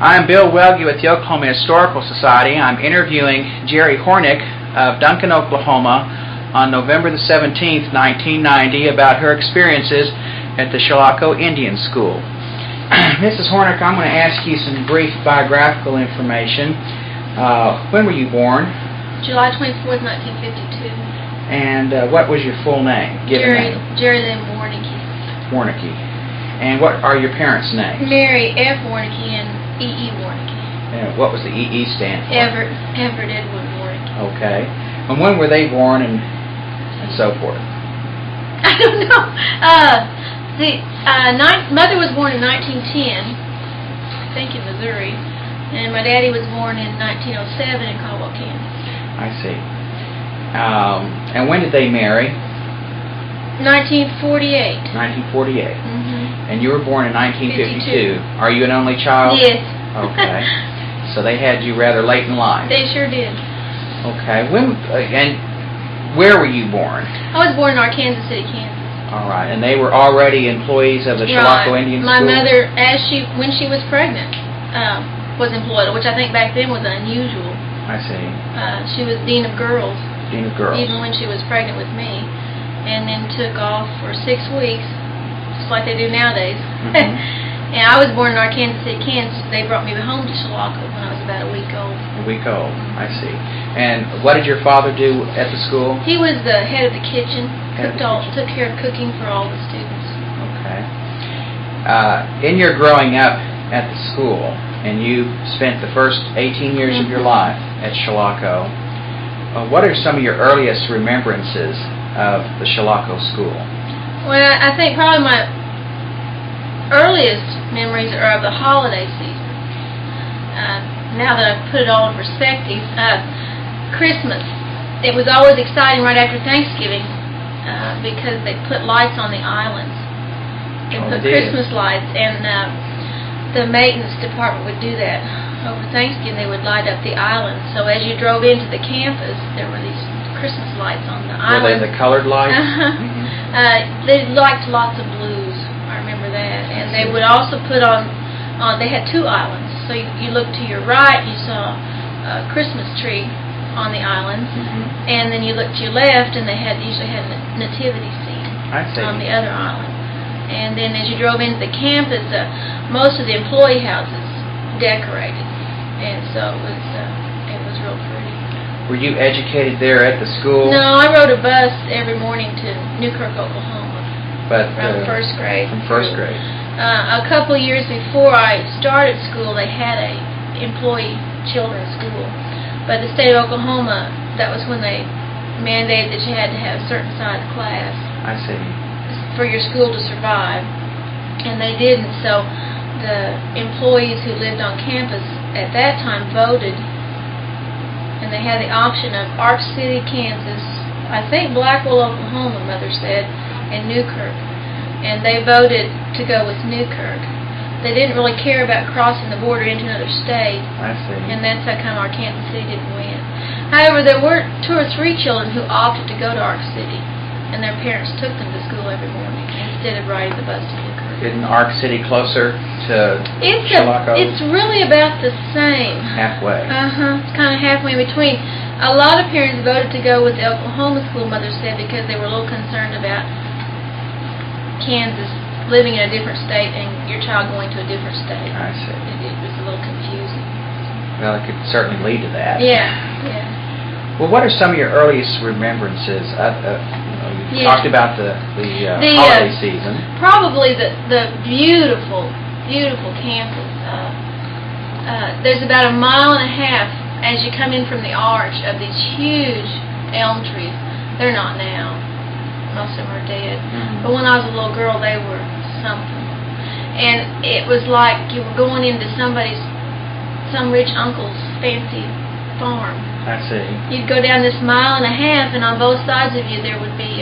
I'm Bill Welge with the Oklahoma Historical Society. I'm interviewing Jeri Horniek of Duncan, Oklahoma on November the 17th, 1990 about her experiences at the Chilocco Indian School. Mrs. Horniek, I'm going to ask you some brief biographical information. When were you born? July 24th, 1952. And what was your full name? Jeri Horniek. Horniek. And what are your parents' names? Mary F. Horniek and E.E. Horniek. And what was the E.E. stand for? Everett Edward Horniek. Okay. And when were they born and so forth? I don't know. Mother was born in 1910, I think in Missouri, and my daddy was born in 1907 in Caldwell, Kansas. I see. And when did they marry? 1948. 1948. Mm-hmm. And you were born in 1952. 52. Are you an only child? Yes. Okay. So they had you rather late in life. They sure did. Okay. And where were you born? I was born in Arkansas City, Kansas. All right. And they were already employees of the Chilocco Indian School? My mother, when she was pregnant, was employed, which I think back then was unusual. I see. She was Dean of Girls. Dean of Girls. Even when she was pregnant with me. And then took off for 6 weeks, just like they do nowadays. Mm-hmm. And I was born in Arkansas City, Kansas. They brought me home to Chilocco when I was about a week old. A week old, I see. And what did your father do at the school? He was the head of the kitchen. Took care of cooking for all the students. Okay. In your growing up at the school, and you spent the first 18 years of your life at Chilocco, what are some of your earliest remembrances of the Chilocco School? Well, I think probably my earliest memories are of the holiday season. Now that I've put it all in perspective, Christmas. It was always exciting right after Thanksgiving because they put lights on the islands. They put Christmas lights, and the maintenance department would do that. Over Thanksgiving, they would light up the islands. So as you drove into the campus, there were these Christmas lights on the island. Were they the colored lights? Mm-hmm. They liked lots of blues. I remember that. And they would also put on they had two islands. So you looked to your right, you saw a Christmas tree on the island. Mm-hmm. And then you looked to your left, and they usually had a nativity scene on the other island. And then as you drove into the campus, most of the employee houses decorated. And so it was real pretty. Were you educated there at the school? No, I rode a bus every morning to Newkirk, Oklahoma. But from first grade. From first grade. A couple of years before I started school, they had a employee children's school. But the state of Oklahoma, that was when they mandated that you had to have a certain size class. I see. For your school to survive. And they didn't. So the employees who lived on campus at that time voted, and they had the option of Ark City, Kansas, I think Blackwell, Oklahoma, Mother said, and Newkirk. And they voted to go with Newkirk. They didn't really care about crossing the border into another state. I see. And that's how come Kansas City didn't win. However, there were 2 or 3 children who opted to go to Ark City, and their parents took them to school every morning instead of riding the bus to Newkirk. Isn't Ark City closer to Chilocco? It's really about the same. Halfway. It's kind of halfway in between. A lot of parents voted to go with the Oklahoma school, Mother said, because they were a little concerned about Kansas living in a different state and your child going to a different state. I see. It was a little confusing. Well, it could certainly lead to that. Yeah. Well, what are some of your earliest remembrances? You talked about the holiday season. Probably the beautiful, beautiful campus. There's about 1.5 miles as you come in from the arch of these huge elm trees. They're not now. Most of them are dead. Mm-hmm. But when I was a little girl, they were something. And it was like you were going into some rich uncle's fancy farm. I see. You'd go down this 1.5 miles, and on both sides of you there would be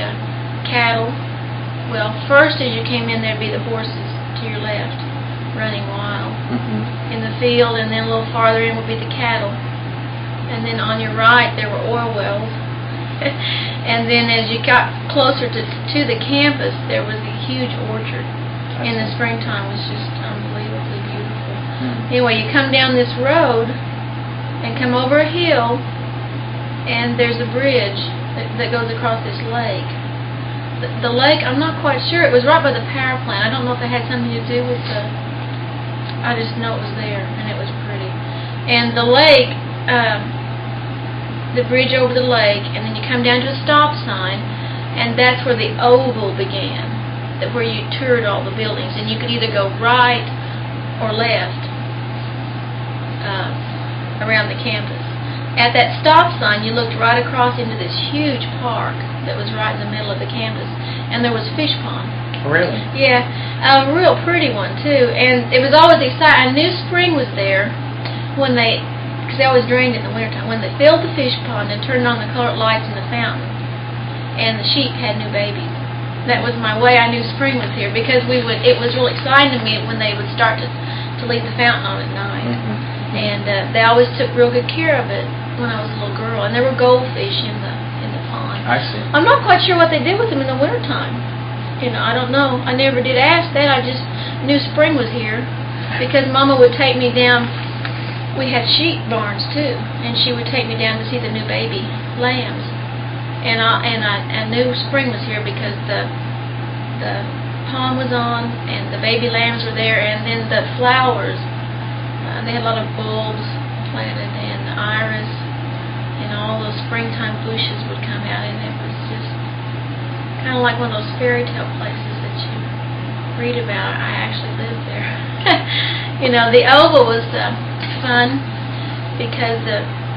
cattle. Well, first as you came in, there'd be the horses to your left, running wild in the field, and then a little farther in would be the cattle. And then on your right there were oil wells. And then as you got closer to the campus, there was a huge orchard. In the springtime was just unbelievably beautiful. Anyway, you come down this road and come over a hill, and there's a bridge that goes across this lake. The lake, I'm not quite sure. It was right by the power plant. I don't know if it had something to do with the... I just know it was there, and it was pretty. And the lake, the bridge over the lake, and then you come down to a stop sign, and that's where the oval began, where you toured all the buildings, and you could either go right or left around the campus. At that stop sign, you looked right across into this huge park that was right in the middle of the campus, and there was a fish pond. Really? Yeah, a real pretty one too, and it was always exciting. I knew spring was there when because they always drained it in the wintertime, when they filled the fish pond and turned on the colored lights in the fountain, and the sheep had new babies. That was my way I knew spring was here, because it was real exciting to me when they would start to leave the fountain on at night. And they always took real good care of it when I was a little girl, and there were goldfish in the pond. I see. I'm not quite sure what they did with them in the wintertime. I don't know. I never did ask that. I just knew spring was here, because Mama would take me down. We had sheep barns too, and she would take me down to see the new baby lambs. And I knew spring was here because the pond was on, and the baby lambs were there, and then the flowers. They had a lot of bulbs planted, and iris, and all those springtime bushes would come out, and it was just kind of like one of those fairy tale places that you read about. I actually lived there. The oval was fun, because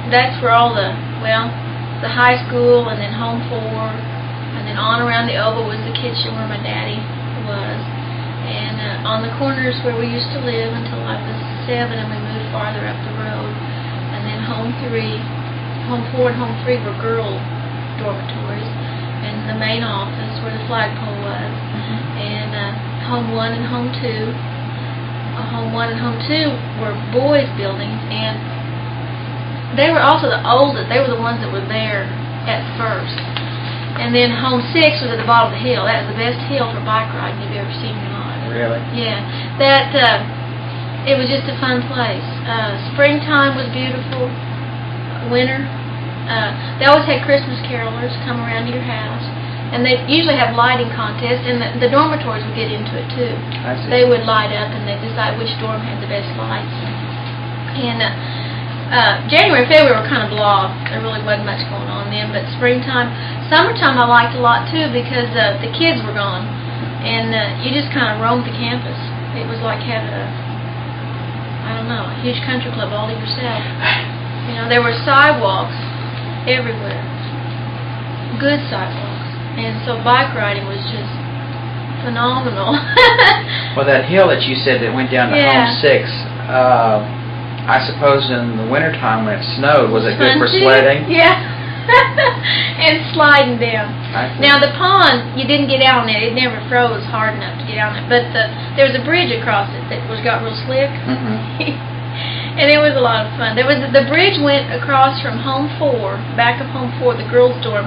that's where all the high school, and then home 4, and then on around the oval was the kitchen where my daddy was, and on the corners where we used to live until I was 7, and we moved farther up the road, and then home 4 and home 3 were girl dormitories, and the main office where the flagpole was, and home 1 and home 2. Home 1 and home 2 were boys' buildings, and they were also the oldest. They were the ones that were there at first. And then home 6 was at the bottom of the hill. That was the best hill for bike riding you've ever seen in your life. Really? Yeah. It was just a fun place. Springtime was beautiful. Winter. They always had Christmas carolers come around to your house. And they usually have lighting contests, and the dormitories would get into it too. I see. They would light up, and they'd decide which dorm had the best lights. And January and February were kind of blah. There really wasn't much going on then. But summertime I liked a lot too, because the kids were gone, and you just kind of roamed the campus. It was like having a huge country club all to yourself. There were sidewalks everywhere, good sidewalks, and so bike riding was just phenomenal. Well, that hill that you said that went down to home 6. I suppose in the wintertime when it snowed, was it good for sledding? Yeah. And sliding down. Now the pond, you didn't get out on it. It never froze hard enough to get out on it. But there was a bridge across it that got real slick. And it was a lot of fun. The bridge went across from home 4, back of home 4, the girls' dorm.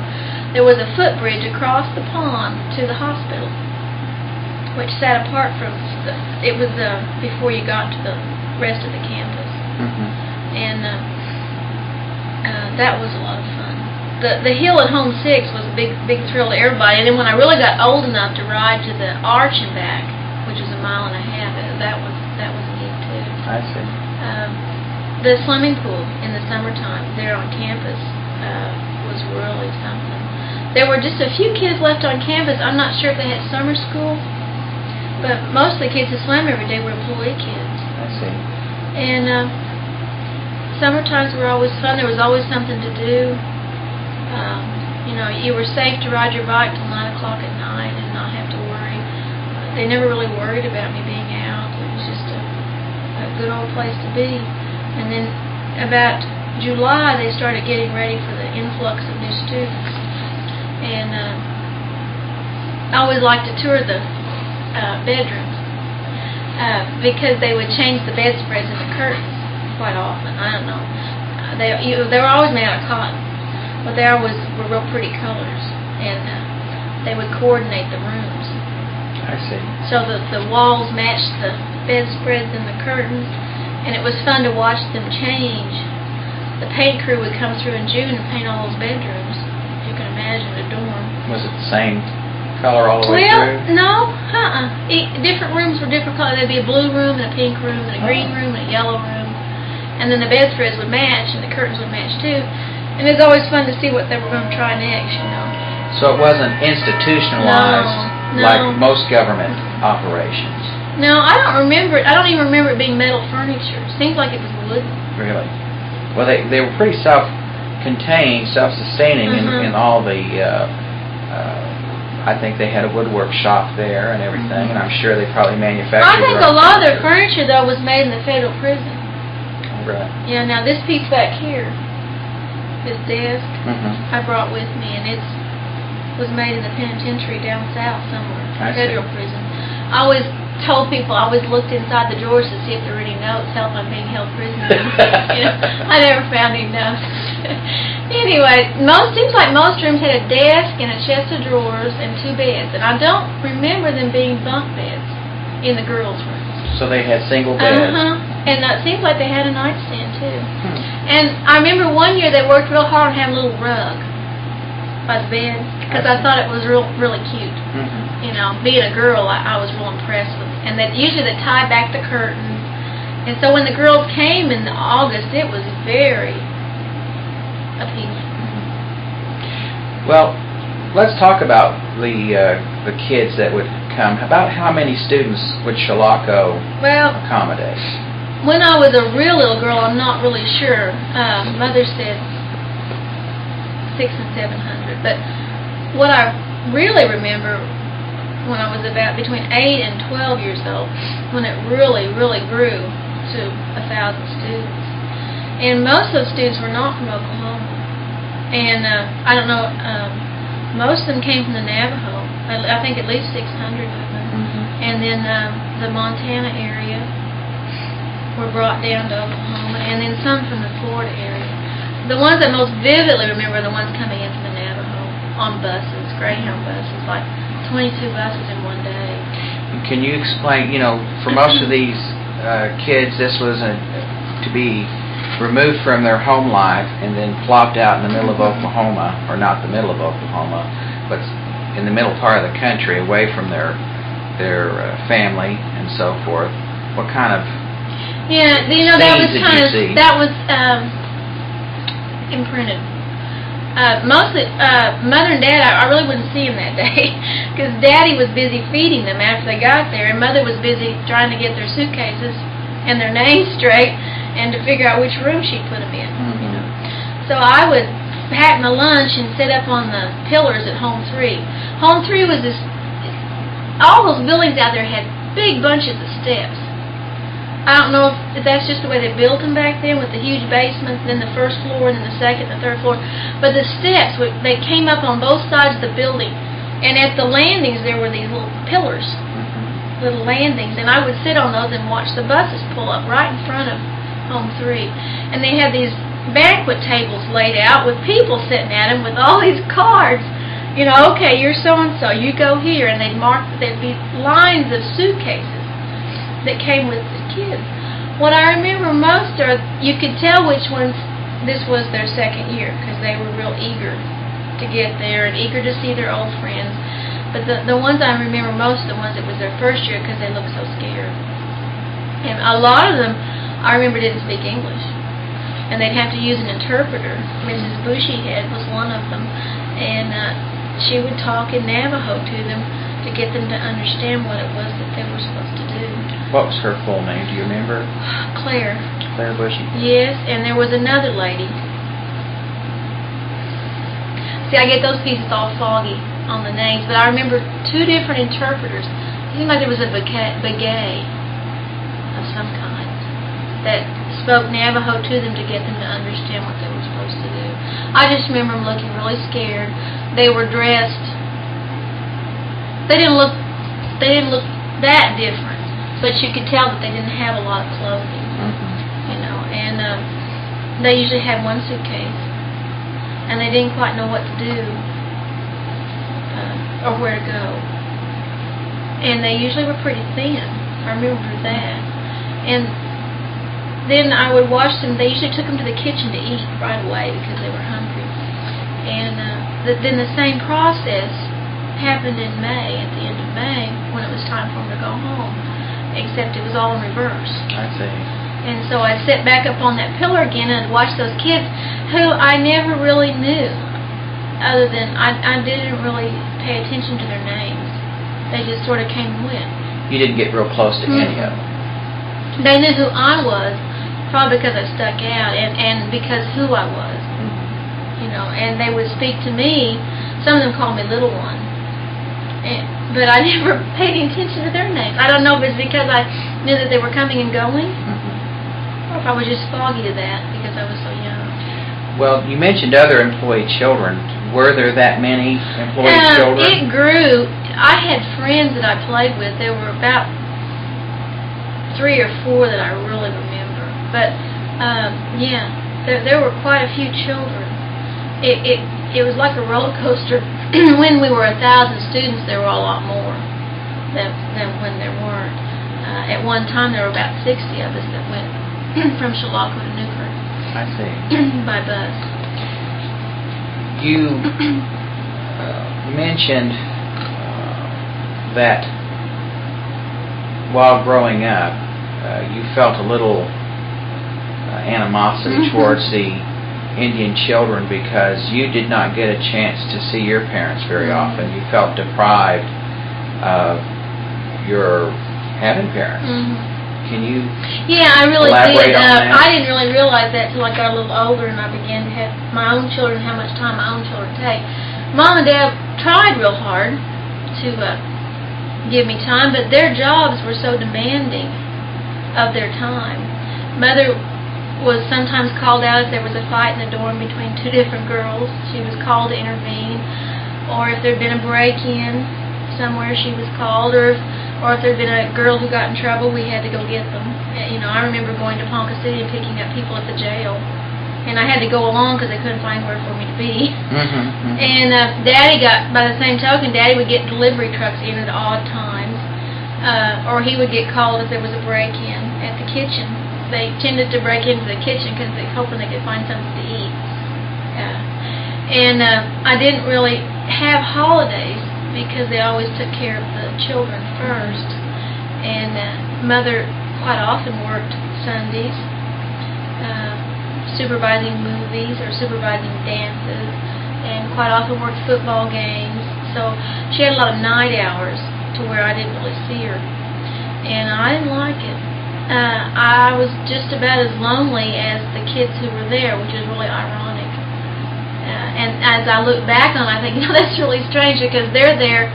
There was a footbridge across the pond to the hospital, which sat apart from it was before you got to the rest of the campus. And that was a lot of fun. The hill at home 6 was a big thrill to everybody. And then when I really got old enough to ride to the arch and back, which was 1.5 miles, that was neat too. I see. The swimming pool in the summertime there on campus was really something. There were just a few kids left on campus. I'm not sure if they had summer school, but most of the kids who swam every day were employee kids. I see. And summer times were always fun. There was always something to do. You were safe to ride your bike till 9 o'clock at night and not have to worry. They never really worried about me being out. It was just a good old place to be. And then about July, they started getting ready for the influx of new students. And I always liked to tour the bedrooms because they would change the bedspreads and the curtains quite often. I don't know. They were always made out of cotton, but they always were real pretty colors, and they would coordinate the rooms. I see. So the walls matched the bedspreads and the curtains, and it was fun to watch them change. The paint crew would come through in June and paint all those bedrooms. You can imagine a dorm. Was it the same color all the way through? No, different rooms were different colors. There'd be a blue room and a pink room and a green room and a yellow room. And then the bedspreads would match and the curtains would match too. And it was always fun to see what they were going to try next, you know. So it wasn't institutionalized like most government operations? No, I don't remember it. I don't even remember it being metal furniture. It seems like it was wood. Really? Well, they were pretty self-contained, self-sustaining in all the... I think they had a woodwork shop there and everything, and I'm sure they probably manufactured... I think a lot of their furniture, though, was made in the federal prison. Right. Yeah, now this piece back here, this desk, I brought with me, and it was made in the penitentiary down south somewhere, federal prison. I always told people, I always looked inside the drawers to see if there were any notes help I'm being held prisoner. You know, I never found any notes. Anyway, seems like most rooms had a desk and a chest of drawers and 2 beds, and I don't remember them being bunk beds in the girls' rooms. So they had single beds. And it seems like they had a nightstand too. And I remember one year they worked real hard on having a little rug by the bed because I thought it was really cute. You know, being a girl, I was real impressed with it. And that usually they tied back the curtain. And so when the girls came in August, it was very appealing. Well, let's talk about the kids that would come. About how many students would Chilocco accommodate? When I was a real little girl, I'm not really sure. Mother said 600 and 700. But what I really remember when I was about between 8 and 12 years old, when it really, really grew to 1,000 students. And most of those students were not from Oklahoma. And I don't know, most of them came from the Navajo. I think at least 600 of them. And then the Montana area were brought down to Oklahoma, and then some from the Florida area. The ones I most vividly remember are the ones coming in from the Navajo on buses, Greyhound buses, like 22 buses in one day. Can you explain, you know, for most of these kids, this was to be removed from their home life and then plopped out in the middle of Oklahoma, or not the middle of Oklahoma, but in the middle part of the country, away from their family and so forth. What kind of Yeah, you know, that was imprinted. Mostly, Mother and Dad, I really wouldn't see them that day because Daddy was busy feeding them after they got there, and Mother was busy trying to get their suitcases and their names straight and to figure out which room she'd put them in. You know. So I would pack my lunch and sit up on the pillars at Home 3. Home 3 was this, all those buildings out there had big bunches of steps. I don't know if that's just the way they built them back then with the huge basements, then the first floor, and then the second and the third floor. But the steps, they came up on both sides of the building. And at the landings, there were these little pillars, little landings. And I would sit on those and watch the buses pull up right in front of Home 3. And they had these banquet tables laid out with people sitting at them with all these cards. You know, okay, you're so-and-so, you go here. And there'd be lines of suitcases that came with the kids. What I remember most are, you could tell which ones this was their second year because they were real eager to get there and eager to see their old friends. But the ones I remember most are the ones that was their first year because they looked so scared. And a lot of them, I remember, didn't speak English. And they'd have to use an interpreter. Mrs. Bushyhead was one of them. And she would talk in Navajo to them to get them to understand what it was that they were supposed to do. What was her full name? Do you remember? Claire. Claire Bushy? Yes, and there was another lady. See, I get those pieces all foggy on the names, but I remember 2 different interpreters. It seemed like there was a bagay of some kind that spoke Navajo to them to get them to understand what they were supposed to do. I just remember them looking really scared. They were dressed. They didn't look that different, but you could tell that they didn't have a lot of clothing, you know. And they usually had one suitcase, and they didn't quite know what to do or where to go. And they usually were pretty thin. I remember that. And then I would watch them. They usually took them to the kitchen to eat right away because they were hungry. And then the same process happened in May, at the end of May, when it was time for them to go home, except it was all in reverse. I see. And so I'd sit back up on that pillar again and I'd watch those kids who I never really knew, other than I didn't really pay attention to their names. They just sort of came and went. You didn't get real close to any of them. They knew who I was, probably because I stuck out, and because who I was. You know, and they would speak to me. Some of them called me Little One. But I never paid any attention to their names. I don't know if it's because I knew that they were coming and going, or if I was just foggy to that because I was so young. Well, you mentioned other employee children. Were there that many employee children? It grew. I had friends that I played with. There were about 3 or 4 that I really remember. But, yeah, there were quite a few children. It was like a roller coaster. When we were 1,000 students, there were a lot more than when there weren't. At one time, there were about 60 of us that went from Chilocco to Newkirk. I see. By bus. You mentioned that while growing up, you felt a little animosity towards the Indian children because you did not get a chance to see your parents very often. You felt deprived of your having parents. Can you I really elaborate did. on that? I didn't really realize that until I got a little older and I began to have my own children, how much time my own children take. Mom and Dad tried real hard to give me time, but their jobs were so demanding of their time. Mother was sometimes called out if there was a fight in the dorm between 2 different girls. She was called to intervene. Or if there had been a break-in somewhere, she was called. Or if there had been a girl who got in trouble, we had to go get them. You know, I remember going to Ponca City and picking up people at the jail. And I had to go along because they couldn't find where for me to be. And Daddy by the same token, Daddy would get delivery trucks in at odd times. Or he would get called if there was a break-in at the kitchen. They tended to break into the kitchen because they were hoping they could find something to eat. And I didn't really have holidays because they always took care of the children first. And Mother quite often worked Sundays, supervising movies or supervising dances, and quite often worked football games. So she had a lot of night hours to where I didn't really see her. And I didn't like it. I was just about as lonely as the kids who were there, which is really ironic. And as I look back on it, I think, you know, that's really strange because they're there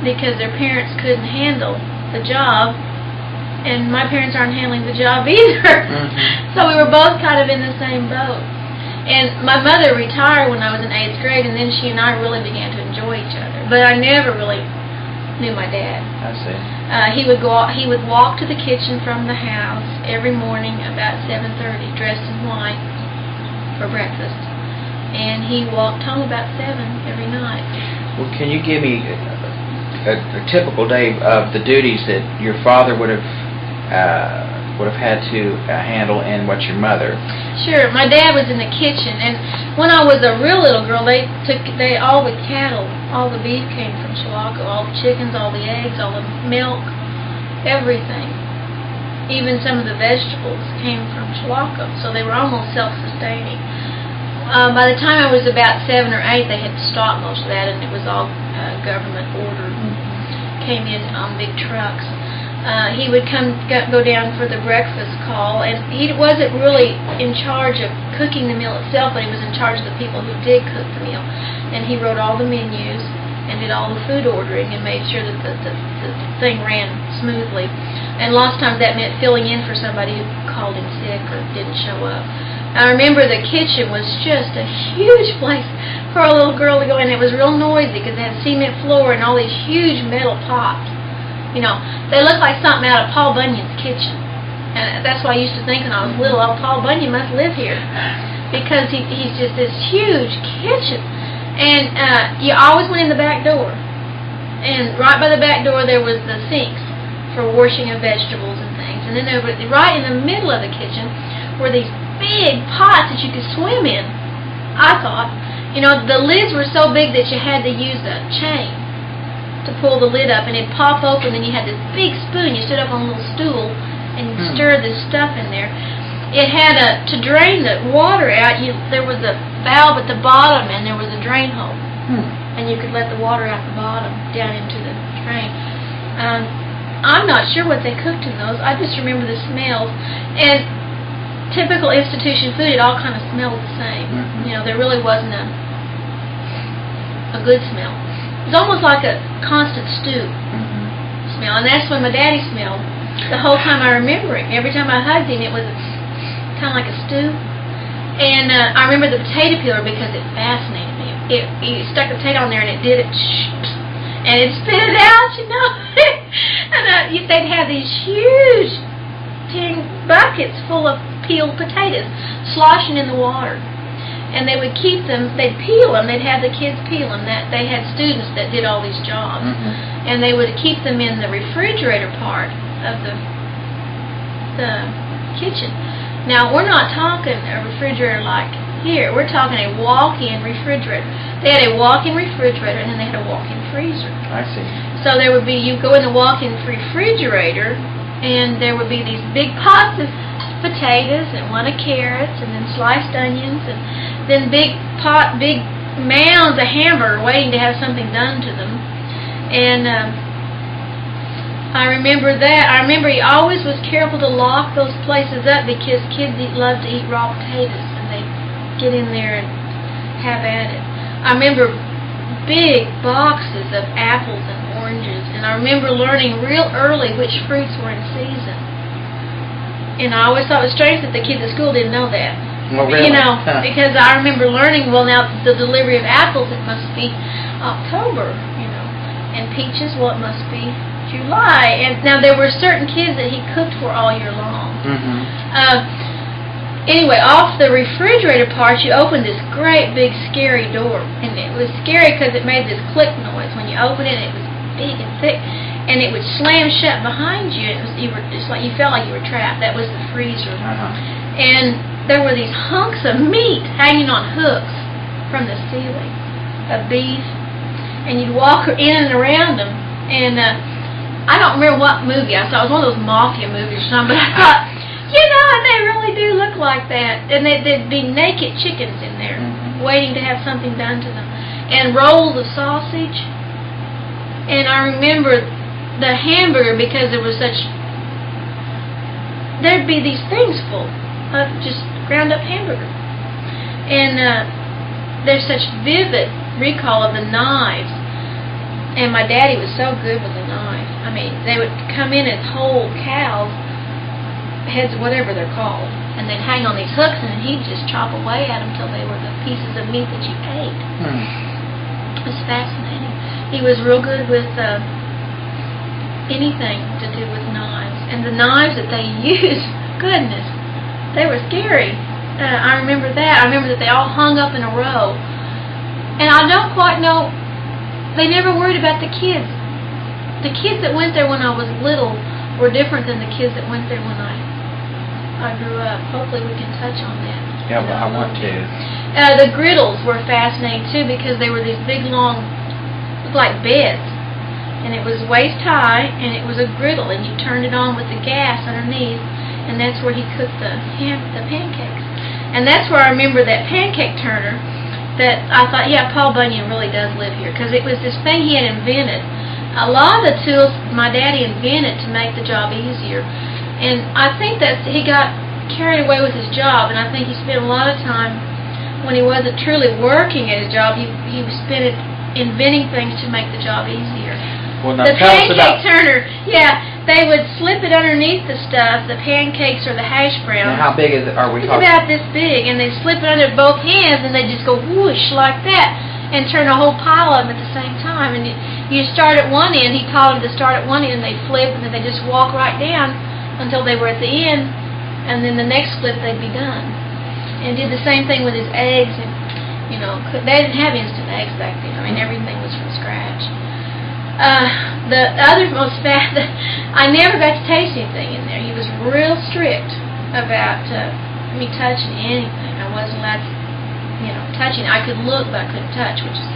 because their parents couldn't handle the job, and my parents aren't handling the job either. So we were both kind of in the same boat. And my mother retired when I was in 8th grade, and then she and I really began to enjoy each other. But I never really knew my dad. I see. He would walk to the kitchen from the house every morning about 7:30, dressed in white for breakfast, and he walked home about 7 every night. Well, can you give me a typical day of the duties that your father would have had to handle, and what your mother? Sure. My dad was in the kitchen, and when I was a real little girl, all the cattle, all the beef came from Chilocco, all the chickens, all the eggs, all the milk, everything. Even some of the vegetables came from Chilocco, so they were almost self-sustaining. By the time I was about 7 or 8, they had stopped most of that, and it was all government ordered. Came in on big trucks. He would go down for the breakfast call, and he wasn't really in charge of cooking the meal itself, but he was in charge of the people who did cook the meal. And he wrote all the menus and did all the food ordering and made sure that the thing ran smoothly. And lots of times that meant filling in for somebody who called in sick or didn't show up. I remember the kitchen was just a huge place for a little girl to go in. It was real noisy because it had cement floor and all these huge metal pots. You know, they looked like something out of Paul Bunyan's kitchen. And that's why I used to think when I was little, oh, Paul Bunyan must live here. Because he's just this huge kitchen. And you always went in the back door. And right by the back door there was the sinks. for washing of vegetables and things. And then there was, right in the middle of the kitchen were these big pots that you could swim in, I thought. You know, the lids were so big that you had to use a chain to pull the lid up, and it'd pop open, and you had this big spoon. You stood up on a little stool, and you'd stir this stuff in there. It had to drain the water out, there was a valve at the bottom, and there was a drain hole. And you could let the water out the bottom, down into the drain. I'm not sure what they cooked in those. I just remember the smells. And typical institution food, it all kind of smelled the same. You know, there really wasn't a good smell. It was almost like a constant stew smell. And that's when my daddy smelled the whole time I remember him. Every time I hugged him, it was kind of like a stew. And I remember the potato peeler because it fascinated me. You stuck a potato on there and it did it, and it spit it out, you know. And they'd have these huge tin buckets full of peeled potatoes sloshing in the water. And they would keep them, they'd peel them, they'd have the kids peel them. They had students that did all these jobs. And they would keep them in the refrigerator part of the kitchen. Now, we're not talking a refrigerator like here. We're talking a walk-in refrigerator. They had a walk-in refrigerator, and then they had a walk-in freezer. I see. So there would be, you go in the walk-in refrigerator, and there would be these big pots of potatoes, and one of carrots, and then sliced onions, and then big mounds of hamburger waiting to have something done to them. And I remember that. I remember he always was careful to lock those places up because kids love to eat raw potatoes, and they get in there and have at it. I remember big boxes of apples and oranges, and I remember learning real early which fruits were in season. And I always thought it was strange that the kids at school didn't know that. Well, really? You know, because I remember learning, well, now the delivery of apples, it must be October, you know, and peaches, well, it must be July. And now there were certain kids that he cooked for all year long. Anyway, off the refrigerator part, you opened this great big scary door, and it was scary because it made this click noise when you opened it. It was big and thick, and it would slam shut behind you. It's like you felt like you were trapped. That was the freezer, and there were these hunks of meat hanging on hooks from the ceiling, of beef, and you'd walk in and around them. And I don't remember what movie I saw. It was one of those mafia movies or something, but I thought, you know, they really do look like that. And there'd be naked chickens in there waiting to have something done to them. And rolls of sausage. And I remember the hamburger because there was there'd be these things full of just ground up hamburger. And there's such vivid recall of the knives. And my daddy was so good with a knife. I mean, they would come in as whole cows, heads, whatever they're called, and they'd hang on these hooks, and he'd just chop away at them till they were the pieces of meat that you ate. It was fascinating. He was real good with anything to do with knives. And the knives that they used, goodness, they were scary. I remember that. I remember that they all hung up in a row. And I don't quite know, they never worried about the kids. The kids that went there when I was little were different than the kids that went there when I grew up. Hopefully we can touch on that. Yeah, well, I want to. The griddles were fascinating too because they were these big, long, looked like beds. And it was waist high, and it was a griddle, and you turned it on with the gas underneath, and that's where he cooked the pancakes. And that's where I remember that pancake turner that I thought, yeah, Paul Bunyan really does live here, because it was this thing he had invented. A lot of the tools my daddy invented to make the job easier. And I think that he got carried away with his job, and I think he spent a lot of time when he wasn't truly working at his job, he spent it inventing things to make the job easier. Well, now The tell us about pancake turner, yeah, they would slip it underneath the stuff, the pancakes or the hash browns. Now, how big are we It's talking? about this big, and they slip it under both hands, and they just go whoosh like that, and turn a whole pile of them at the same time. And you start at one end, he taught them to start at one end, and they flip, and then they just walk right down until they were at the end, and then the next flip they'd be done. And did the same thing with his eggs, and you know, they didn't have instant eggs back then. I mean, everything was from scratch. The other most I never got to taste anything in there. He was real strict about me touching anything. I wasn't allowed to, touching. I could look, but I couldn't touch, which is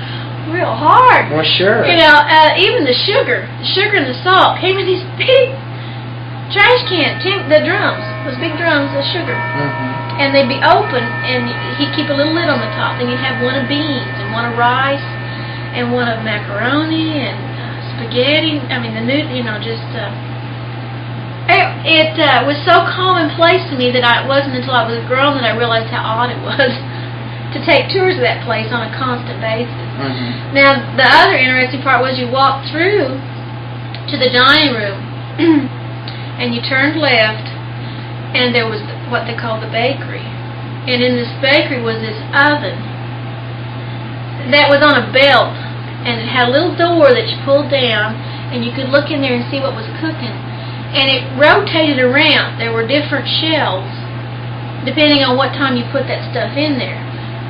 real hard. Well, sure. Even the sugar and the salt came in these big trash cans, the drums, those big drums of sugar. And they'd be open, and he'd keep a little lid on the top. Then you'd have one of beans, and one of rice, and one of macaroni, and spaghetti. I mean, it was so commonplace to me that it wasn't until I was grown that I realized how odd it was to take tours of that place on a constant basis. Now, the other interesting part was you walked through to the dining room, and you turned left, and there was what they called the bakery. And in this bakery was this oven that was on a belt, and it had a little door that you pulled down, and you could look in there and see what was cooking. And it rotated around. There were different shelves, depending on what time you put that stuff in there.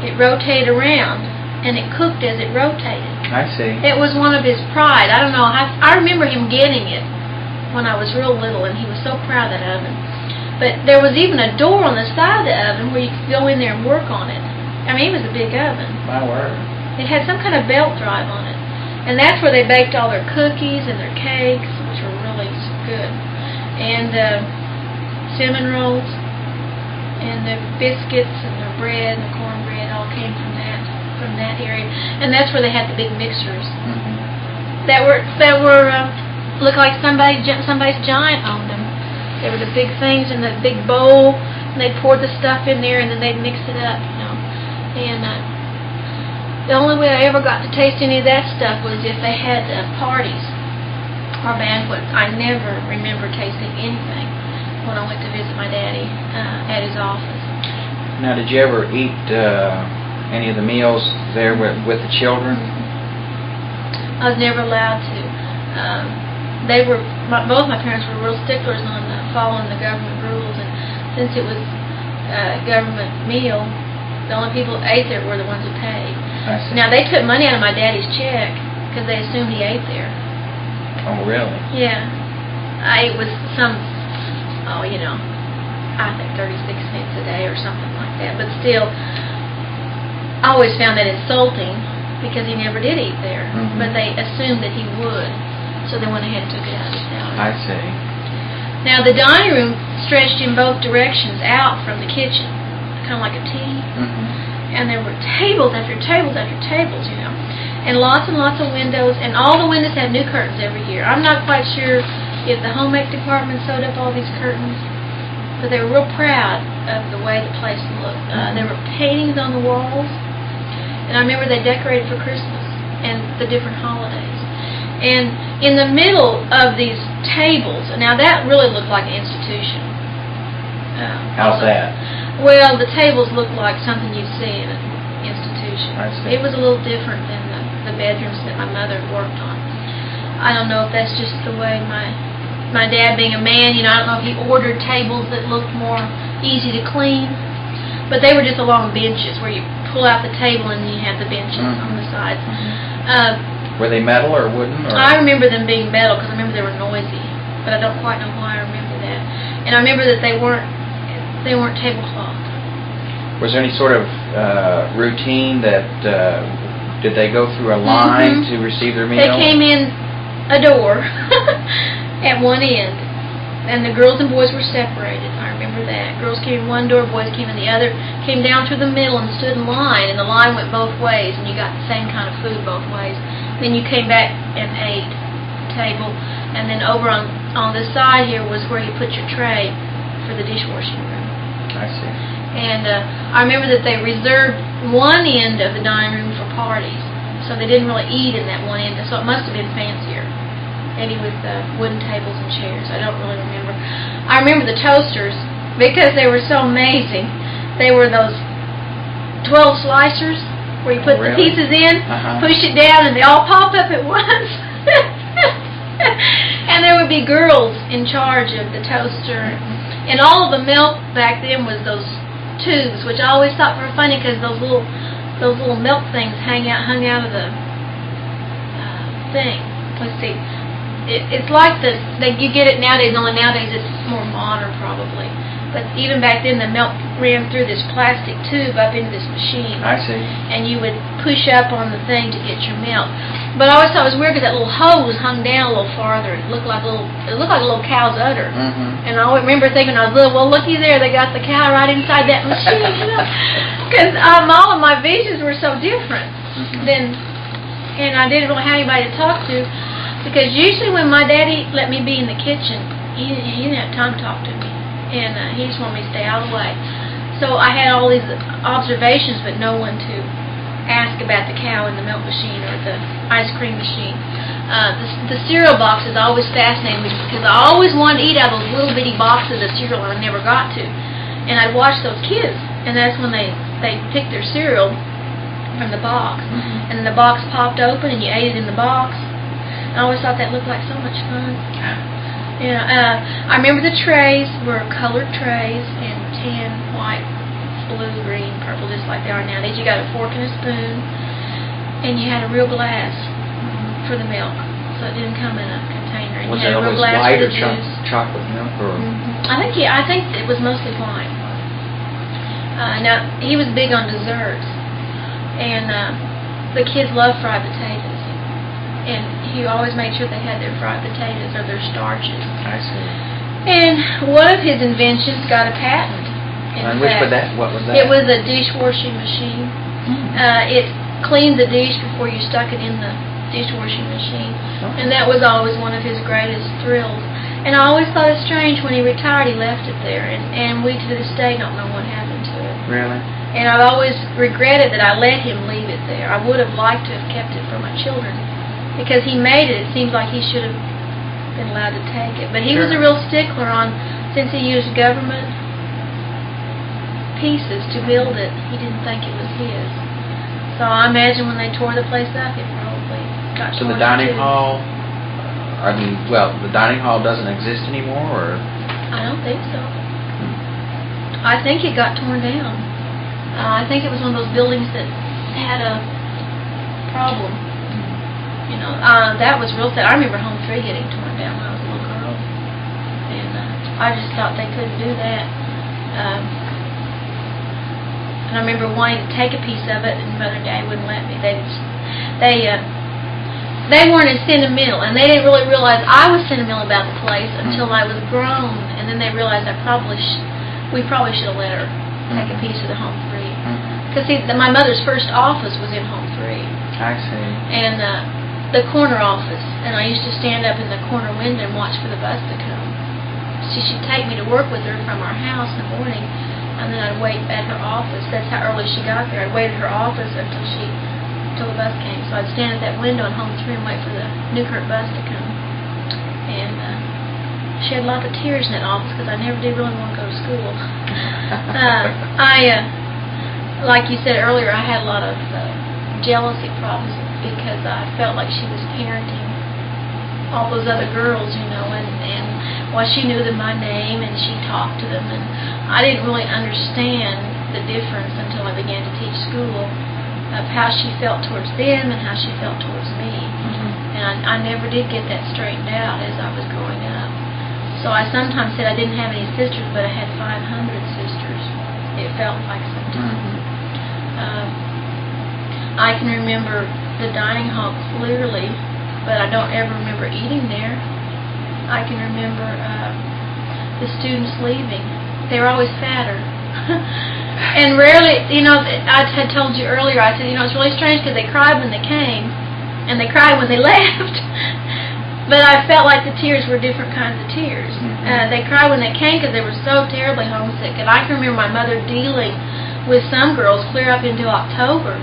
It rotated around, and it cooked as it rotated. I see. It was one of his pride. I don't know. I remember him getting it when I was real little, and he was so proud of that oven. But there was even a door on the side of the oven where you could go in there and work on it. I mean, it was a big oven. My word. It had some kind of belt drive on it. And that's where they baked all their cookies and their cakes, which were really good. And cinnamon rolls, and the biscuits and the bread and the cornbread all came from that area. And that's where they had the big mixers that were looked like somebody's giant owned them. They were the big things in the big bowl, and they'd pour the stuff in there, and then they'd mix it up, And the only way I ever got to taste any of that stuff was if they had parties or banquets. I never remember tasting anything when I went to visit my daddy at his office. Now, did you ever eat any of the meals there with the children? I was never allowed to. Both my parents were real sticklers on following the government rules, and since it was a government meal, the only people that ate there were the ones who paid. I see. Now, they took money out of my daddy's check because they assumed he ate there. Oh, really? Yeah. It was I think 36 cents a day or something like that. But still, I always found that insulting because he never did eat there. But they assumed that he would, so they went ahead and took it out of his salary. I see. Now, the dining room stretched in both directions out from the kitchen, kind of like a T. And there were tables after tables after tables, and lots of windows, and all the windows had new curtains every year. I'm not quite sure if the home ec department sewed up all these curtains, but they were real proud of the way the place looked. There were paintings on the walls, and I remember they decorated for Christmas and the different holidays. And in the middle of these tables, now that really looked like an institution. How's that? Well, the tables looked like something you'd see in an institution. I see. It was a little different than the bedrooms that my mother worked on. I don't know if that's just the way my dad, being a man, I don't know if he ordered tables that looked more easy to clean. But they were just long benches where you pull out the table and you have the benches on the sides. Were they metal or wooden? Or? I remember them being metal because I remember they were noisy, but I don't quite know why I remember that. And I remember that they weren't tablecloth. Was there any sort of routine that did they go through a line to receive their meal? They came in a door at one end, and the girls and boys were separated. I remember that. Girls came in one door, boys came in the other, came down through the middle and stood in line, and the line went both ways, and you got the same kind of food both ways. Then you came back and ate at the table, and then over on the side here was where you put your tray for the dishwashing room. I see. And I remember that they reserved one end of the dining room for parties, so they didn't really eat in that one end, so it must have been fancier, maybe with wooden tables and chairs. I don't really remember. I remember the toasters, because they were so amazing. They were those 12 slicers where you put the pieces in, push it down, and they all pop up at once. And there would be girls in charge of the toaster. And all of the milk back then was those tubes, which I always thought were funny because those little milk things hung out of the thing. Let's see. it's like you get it nowadays. Only nowadays it's more modern probably. But even back then, the milk ran through this plastic tube up into this machine. I see. And you would push up on the thing to get your milk. But I always thought it was weird because that little hose hung down a little farther. It looked like a little cow's udder. And I always remember thinking, I was little, well, looky there, they got the cow right inside that machine, you know. Because all of my visions were so different. And I didn't really have anybody to talk to. Because usually when my daddy let me be in the kitchen, he didn't have time to talk to me. And he just wanted me to stay out of the way. So I had all these observations, but no one to ask about the cow in the milk machine or the ice cream machine. The cereal boxes always fascinated me because I always wanted to eat out of those little bitty boxes of cereal and I never got to. And I'd watch those kids, and that's when they picked their cereal from the box. And the box popped open and you ate it in the box. I always thought that looked like so much fun. I remember the trays were colored trays and tan, white, blue, green, purple, just like they are nowadays. You got a fork and a spoon, and you had a real glass for the milk, so it didn't come in a container. And Was you it had a real always glass white for or the juice. chocolate milk? Or? I think it was mostly white. Now he was big on desserts, and the kids loved fried potatoes. And he always made sure they had their fried potatoes or their starches. I see. And one of his inventions got a patent. And what was that? It was a dishwashing machine. It cleaned the dish before you stuck it in the dishwashing machine. And that was always one of his greatest thrills. And I always thought it strange when he retired, he left it there. And we to this day don't know what happened to it. Really? And I've always regretted that I let him leave it there. I would have liked to have kept it for my children. Because he made it, it seems like he should have been allowed to take it. But he was a real stickler on, since he used government pieces to build it, he didn't think it was his. So I imagine when they tore the place up, it probably got torn. So the dining hall, the dining hall doesn't exist anymore, or? I don't think so. I think it got torn down. I think it was one of those buildings that had a problem. You know, that was real sad. I remember Home 3 getting torn down when I was a little girl. And I just thought they couldn't do that. And I remember wanting to take a piece of it, and Mother and Dad wouldn't let me. They weren't as sentimental, and they didn't really realize I was sentimental about the place until I was grown. And then they realized we probably should have let her take a piece of the Home 3. Because see, my mother's first office was in Home 3. I see. And the corner office, and I used to stand up in the corner window and watch for the bus to come. She'd take me to work with her from our house in the morning, and then I'd wait at her office. That's how early she got there. I'd wait at her office until the bus came. So I'd stand at that window in Home 3 and wait for the Newkirk bus to come. And she had lots of tears in that office because I never did really want to go to school. Like you said earlier, I had a lot of jealousy problems because I felt like she was parenting all those other girls, you know, and she knew them by name and she talked to them, and I didn't really understand the difference until I began to teach school of how she felt towards them and how she felt towards me. And I never did get that straightened out as I was growing up. So I sometimes said I didn't have any sisters, but I had 500 sisters. It felt like sometimes. I can remember the dining hall clearly, but I don't ever remember eating there. I can remember the students leaving. They were always fatter. And rarely, you know, I had told you earlier, I said, you know, it's really strange because they cried when they came, and they cried when they left. But I felt like the tears were different kinds of tears. They cried when they came because they were so terribly homesick. And I can remember my mother dealing with some girls clear up into October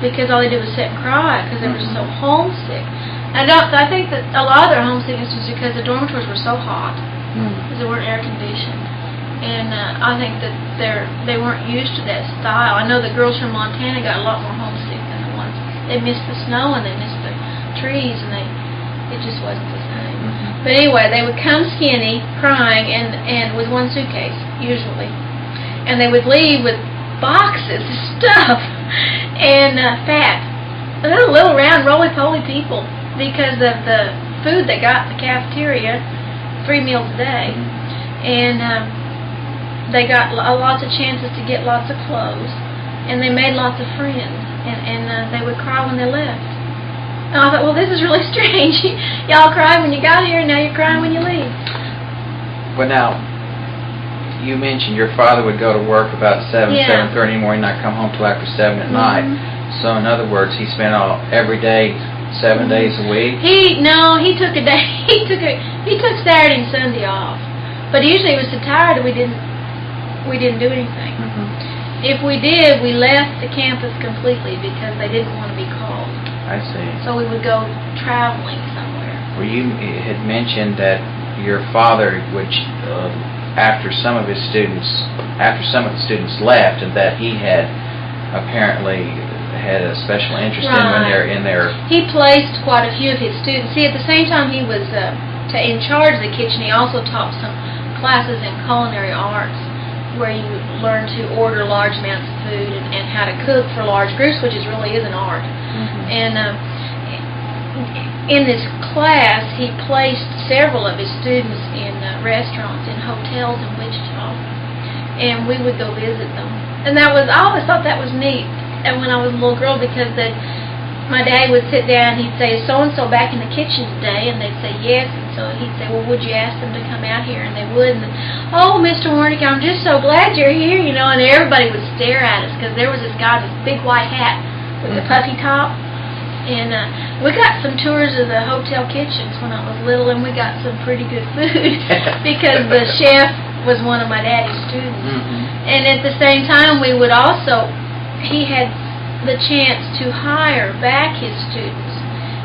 because all they did was sit and cry because they were so homesick. I think that a lot of their homesickness was because the dormitories were so hot because they weren't air conditioned. And I think that they weren't used to that style. I know the girls from Montana got a lot more homesick than the ones. They missed the snow and they missed the trees, and it just wasn't the same. But anyway, they would come skinny, crying, and with one suitcase, usually. And they would leave with boxes of stuff and fat. And they're little round, roly-poly people because of the food they got in the cafeteria, 3 meals a day, and they got lots of chances to get lots of clothes, and they made lots of friends, and they would cry when they left. And I thought, well, this is really strange. Y'all cried when you got here, and now you're crying when you leave. Well, now, you mentioned your father would go to work about 7:30 in the morning, not come home till after 7 at night. So, in other words, he spent every day, 7 days a week. He took a day. He took Saturday and Sunday off. But usually he was so tired that we didn't do anything. If we did, we left the campus completely because they didn't want to be called. I see. So we would go traveling somewhere. Well, you had mentioned that your father would, after some of the students left, and that he had apparently had a special interest in their. He placed quite a few of his students. See, at the same time he was in charge of the kitchen, he also taught some classes in culinary arts, where you learn to order large amounts of food and how to cook for large groups, which really is an art. And in this class, he placed several of his students in restaurants, in hotels in Wichita, and we would go visit them. And I always thought that was neat. And when I was a little girl, because my dad would sit down and he'd say, "Is so-and-so back in the kitchen today?" And they'd say, "Yes." And so he'd say, "Well, would you ask them to come out here?" And they would. And "Oh, Mr. Horniek, I'm just so glad you're here," you know. And everybody would stare at us because there was this guy, this big white hat with the puffy top. And we got some tours of the hotel kitchens when I was little, and we got some pretty good food because the chef was one of my daddy's students. And at the same time, he had the chance to hire back his students.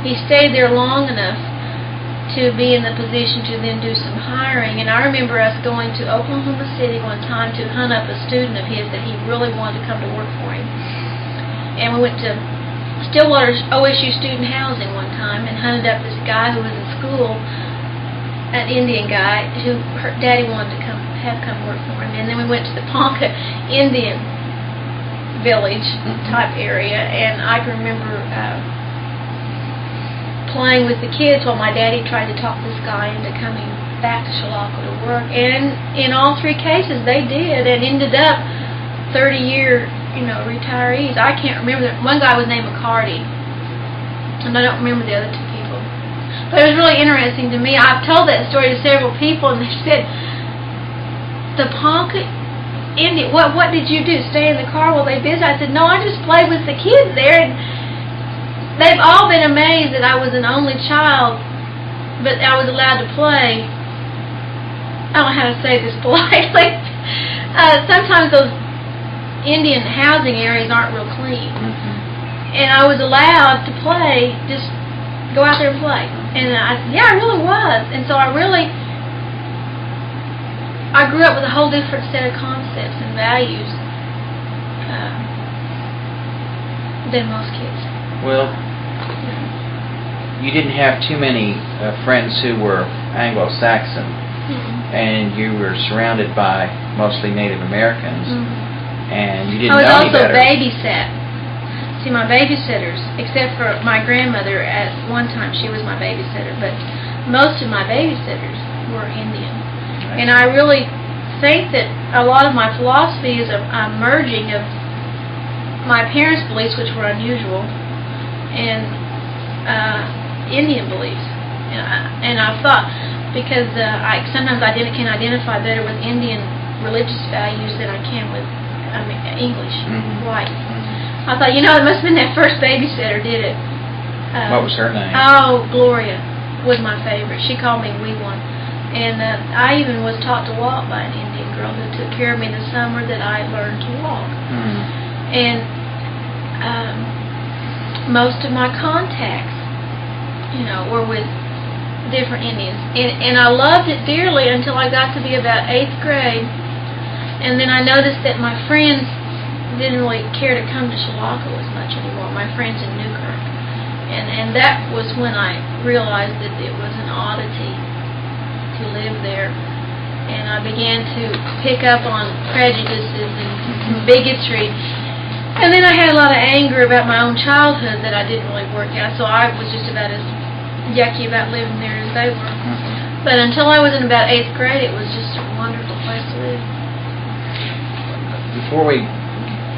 He stayed there long enough to be in the position to then do some hiring. And I remember us going to Oklahoma City one time to hunt up a student of his that he really wanted to come to work for him. And we went to Stillwater's OSU student housing one time and hunted up this guy who was in school, an Indian guy who her daddy wanted to come work for him. And then we went to the Ponca Indian village type area, and I can remember playing with the kids while my daddy tried to talk this guy into coming back to Chilocco to work. And in all 3 cases they did, and ended up 30-year retirees. I can't remember that. One guy was named McCarty, and I don't remember the other 2 people. But it was really interesting to me. I've told that story to several people, and they said, "The Ponca Indian, what did you do? Stay in the car while they visit?" I said, "No, I just played with the kids there." And they've all been amazed that I was an only child, but I was allowed to play. I don't know how to say this politely. Sometimes those Indian housing areas aren't real clean. And I was allowed to play, just go out there and play. And I really was. And so I grew up with a whole different set of concepts and values than most kids. Well, you didn't have too many friends who were Anglo-Saxon, and you were surrounded by mostly Native Americans. And you didn't know any better. I was also babysat. See, my babysitters, except for my grandmother at one time, she was my babysitter, but most of my babysitters were Indian. And I really think that a lot of my philosophy is a merging of my parents' beliefs, which were unusual, and Indian beliefs. And I thought, because sometimes I can identify better with Indian religious values than I can with English, white. I thought, it must have been that first babysitter did it. What was her name? Oh, Gloria was my favorite. She called me Wee One. And I even was taught to walk by an Indian girl who took care of me the summer that I learned to walk. And most of my contacts, were with different Indians. And I loved it dearly until I got to be about 8th grade. And then I noticed that my friends didn't really care to come to Chilocco as much anymore, my friends in Newkirk. And that was when I realized that it was an oddity to live there. And I began to pick up on prejudices and bigotry. And then I had a lot of anger about my own childhood that I didn't really work out. So I was just about as yucky about living there as they were. Mhm. But until I was in about 8th grade, it was just a wonderful place to live. Before we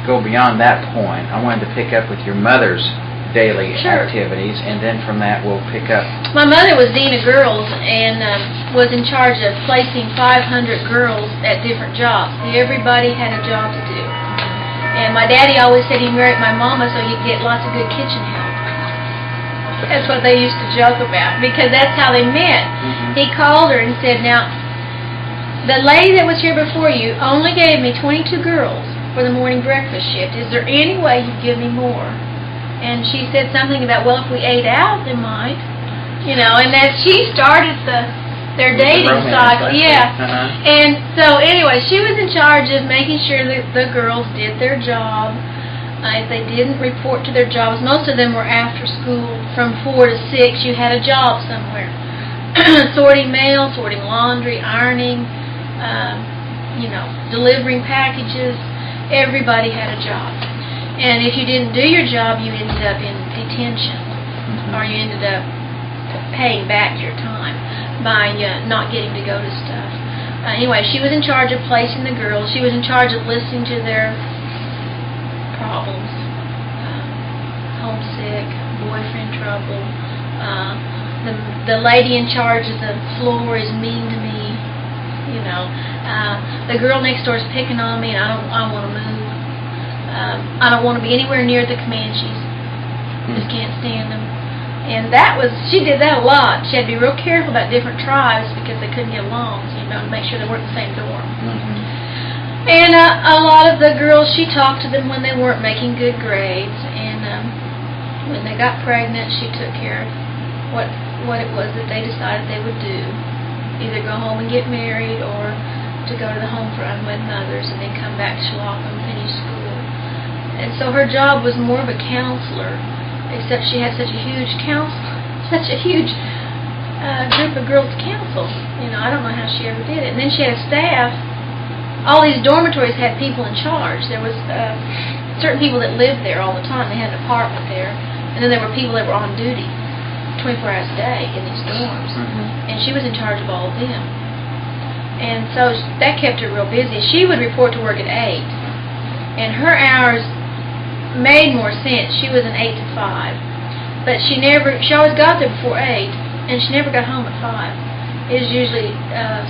go beyond that point, I wanted to pick up with your mother's daily Sure. activities, and then from that we'll pick up. My mother was dean of girls and was in charge of placing 500 girls at different jobs. Everybody had a job to do. And my daddy always said he married my mama so he'd get lots of good kitchen help. That's what they used to joke about, because that's how they met. Mhm. He called her and said, now, the lady that was here before you only gave me 22 girls for the morning breakfast shift. Is there any way you'd give me more? And she said something about, well, if we ate out, they might. You know, and that she started their dating cycle. Yeah. Uh-huh. And so, anyway, she was in charge of making sure that the girls did their job. If they didn't report to their jobs, most of them were after school from 4 to 6. You had a job somewhere. Sorting mail, sorting laundry, ironing, delivering packages. Everybody had a job. And if you didn't do your job, you ended up in detention. Mhm. Or you ended up paying back your time by not getting to go to stuff. Anyway, she was in charge of placing the girls. She was in charge of listening to their problems. Homesick, boyfriend trouble. The lady in charge of the floor is mean to me. The girl next door is picking on me, and I want to move. I don't want to be anywhere near the Comanches. Just can't stand them. And she did that a lot. She had to be real careful about different tribes because they couldn't get along, to make sure they weren't in the same dorm. Mhm. And a lot of the girls, she talked to them when they weren't making good grades. And when they got pregnant, she took care of what it was that they decided they would do. Either go home and get married or to go to the home for unwed mothers and then come back to Chilocco and finish school. And so her job was more of a counselor, except she had such a huge group of girls to counsel. I don't know how she ever did it. And then she had a staff. All these dormitories had people in charge. There was certain people that lived there all the time. They had an apartment there. And then there were people that were on duty 24 hours a day in these dorms. Mhm. And she was in charge of all of them. And so that kept her real busy. She would report to work at 8. And her hours made more sense. She was an 8 to 5. But she always got there before 8, and she never got home at 5. It was usually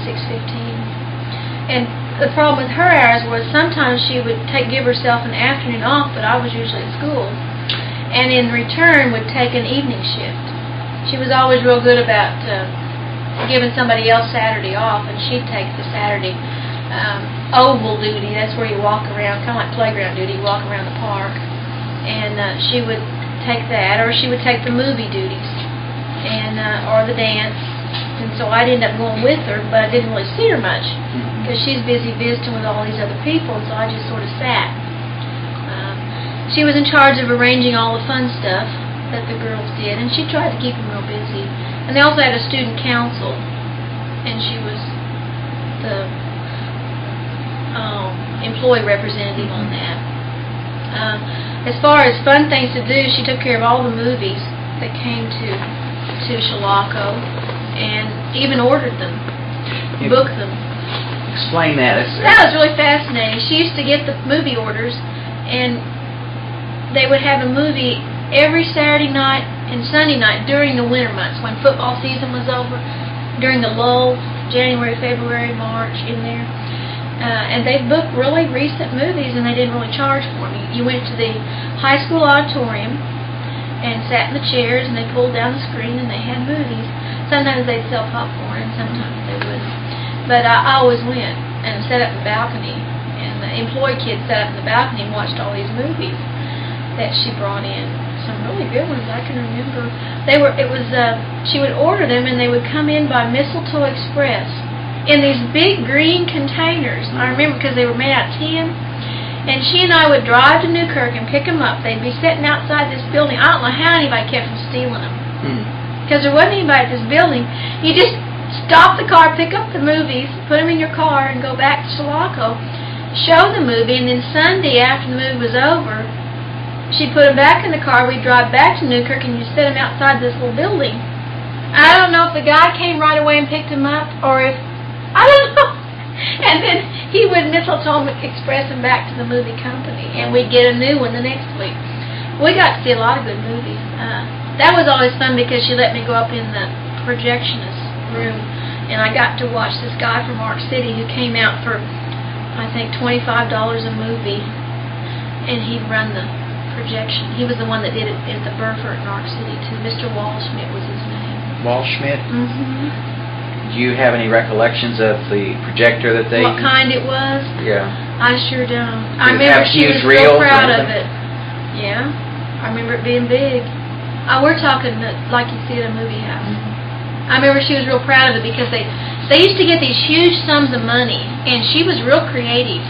6:15. And the problem with her hours was sometimes she would give herself an afternoon off, but I was usually at school. And in return would take an evening shift. She was always real good about giving somebody else Saturday off, and she'd take the Saturday oval duty. That's where you walk around, kind of like playground duty, you walk around the park. And she would take that, or she would take the movie duties, and or the dance. And so I'd end up going with her, but I didn't really see her much because she's busy visiting with all these other people, and so I just sort of sat. She was in charge of arranging all the fun stuff that the girls did, and she tried to keep them real busy. And they also had a student council, and she was the employee representative on that. As far as fun things to do, she took care of all the movies that came to Chilocco, and even ordered them, booked them. Explain that. That was really fascinating. She used to get the movie orders, and they would have a movie every Saturday night and Sunday night during the winter months when football season was over, during the lull, January, February, March, in there. And they booked really recent movies, and they didn't really charge for them. You went to the high school auditorium and sat in the chairs, and they pulled down the screen, and they had movies. Sometimes they'd sell popcorn, and sometimes they wouldn't. But I always went and sat up in the balcony, and the employee kids sat up in the balcony and watched all these movies that she brought in. Some really good ones I can remember. She would order them, and they would come in by Mistletoe Express in these big green containers. I remember because they were made out of tin. And she and I would drive to Newkirk and pick them up. They'd be sitting outside this building. I don't know how anybody kept from stealing them. Because there wasn't anybody at this building. You just stop the car, pick up the movies, put them in your car, and go back to Chilocco, show the movie, and then Sunday after the movie was over, she'd put them back in the car. We'd drive back to Newkirk, and you'd set them outside this little building. I don't know if the guy came right away and picked him up, or if, I don't know. And then he would mistletoe express him back to the movie company, and we'd get a new one the next week. We got to see a lot of good movies. That was always fun because she let me go up in the projectionist room, and I got to watch this guy from Ark City who came out for, I think, $25 a movie, and he'd run the projection. He was the one that did it at the Burford in Ark City too. Mr. Walschmidt was his name. Walschmidt? Mm-hmm. Do you have any recollections of the projector that they... What kind it was? Yeah. I sure don't. Did I it remember have she huge was real reels or proud of anything? it. Yeah. I remember it being big. We're talking like you see at a movie house. Mm-hmm. I remember she was real proud of it because they used to get these huge sums of money, and she was real creative.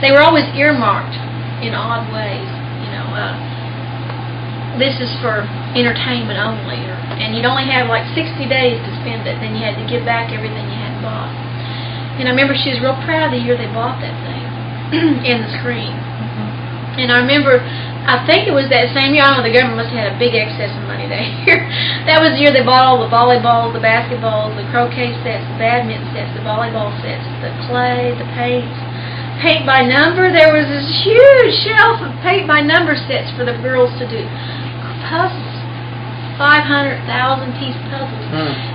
They were always earmarked in odd ways. You know, this is for entertainment only, and you'd only have like 60 days to spend it. Then you had to give back everything you had bought. And I remember she was real proud the year they bought that thing in the screen. Mm-hmm. And I remember, I think it was that same year, I don't know, the government must have had a big excess of money that year. That was the year they bought all the volleyballs, the basketballs, the croquet sets, the badminton sets, the volleyball sets, the clay, the paints. Paint by number, there was this huge shelf of paint by number sets for the girls to do. Puzzles, 500,000 piece puzzles.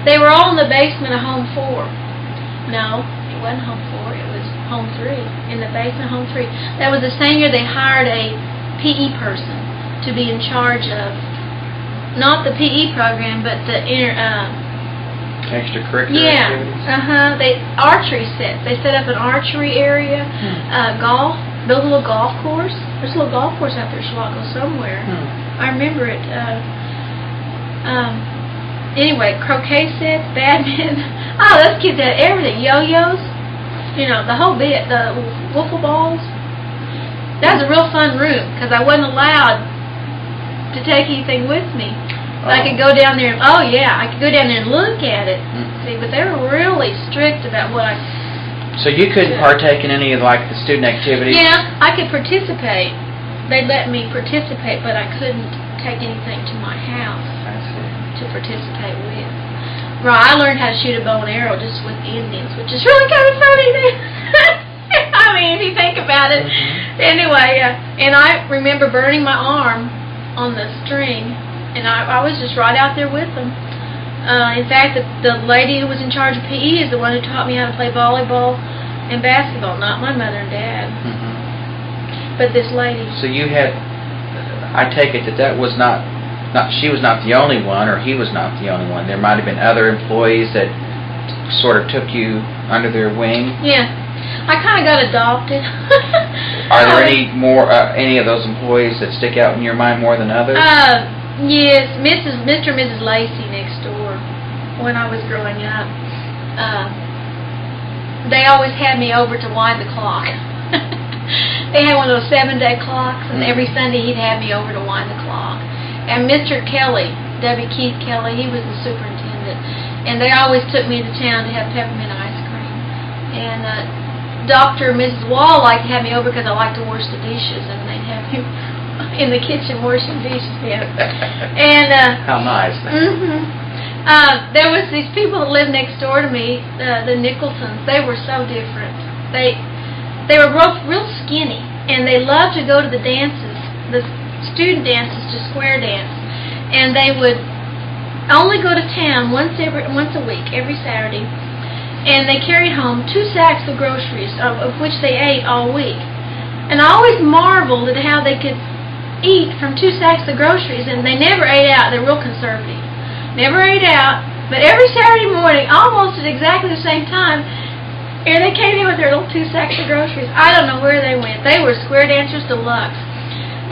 They were all in the basement of Home 4. No, it wasn't Home 4, it was Home 3, in the basement of Home 3. That was the same year they hired a PE person to be in charge of, not the PE program, but the extracurricular activities? They archery sets. They set up an archery area, golf, built a little golf course. There's a little golf course out there in Chilocco somewhere. I remember it. Anyway, croquet sets, badminton. Oh, those kids had everything. Yo-yos, you know, the whole bit. The wiffle balls. That was a real fun room because I wasn't allowed to take anything with me. I could go down there and, I could go down there and look at it. See, but they were really strict about what I... So you couldn't partake in any of, like, the student activities? Yeah, I could participate. They'd let me participate, but I couldn't take anything to my house to participate with. Right, I learned how to shoot a bow and arrow just with Indians, which is really kind of funny. I mean, if you think about it. Anyway, and I remember burning my arm on the string, and I was just right out there with them. In fact, the lady who was in charge of PE is the one who taught me how to play volleyball and basketball, not my mother and dad, but this lady. So you had, I take it that was not she was not the only one, or he was not the only one. There might have been other employees that sort of took you under their wing. Yeah, I kind of got adopted. Are there any of those employees that stick out in your mind more than others? Yes, Mr. and Mrs. Lacey next door. When I was growing up, they always had me over to wind the clock. They had one of those 7-day clocks, and every Sunday he'd have me over to wind the clock. And Mr. Kelly, W. Keith Kelly, he was the superintendent, and they always took me to town to have peppermint ice cream. And Dr. and Mrs. Wall liked to have me over because I liked to wash the dishes, and they'd have me in the kitchen washing dishes. Yeah. And how nice. There was these people that lived next door to me, the Nicholsons. They were so different. They were real skinny, and they loved to go to the dances, the student dances, to square dance, and they would only go to town once a week, every Saturday, and they carried home 2 sacks of groceries, of which they ate all week. And I always marveled at how they could eat from 2 sacks of groceries, and they never ate out. They're real conservative. Never ate out, but every Saturday morning, almost at exactly the same time, here they came in with their little 2 sacks of groceries. I don't know where they went. They were square dancers deluxe.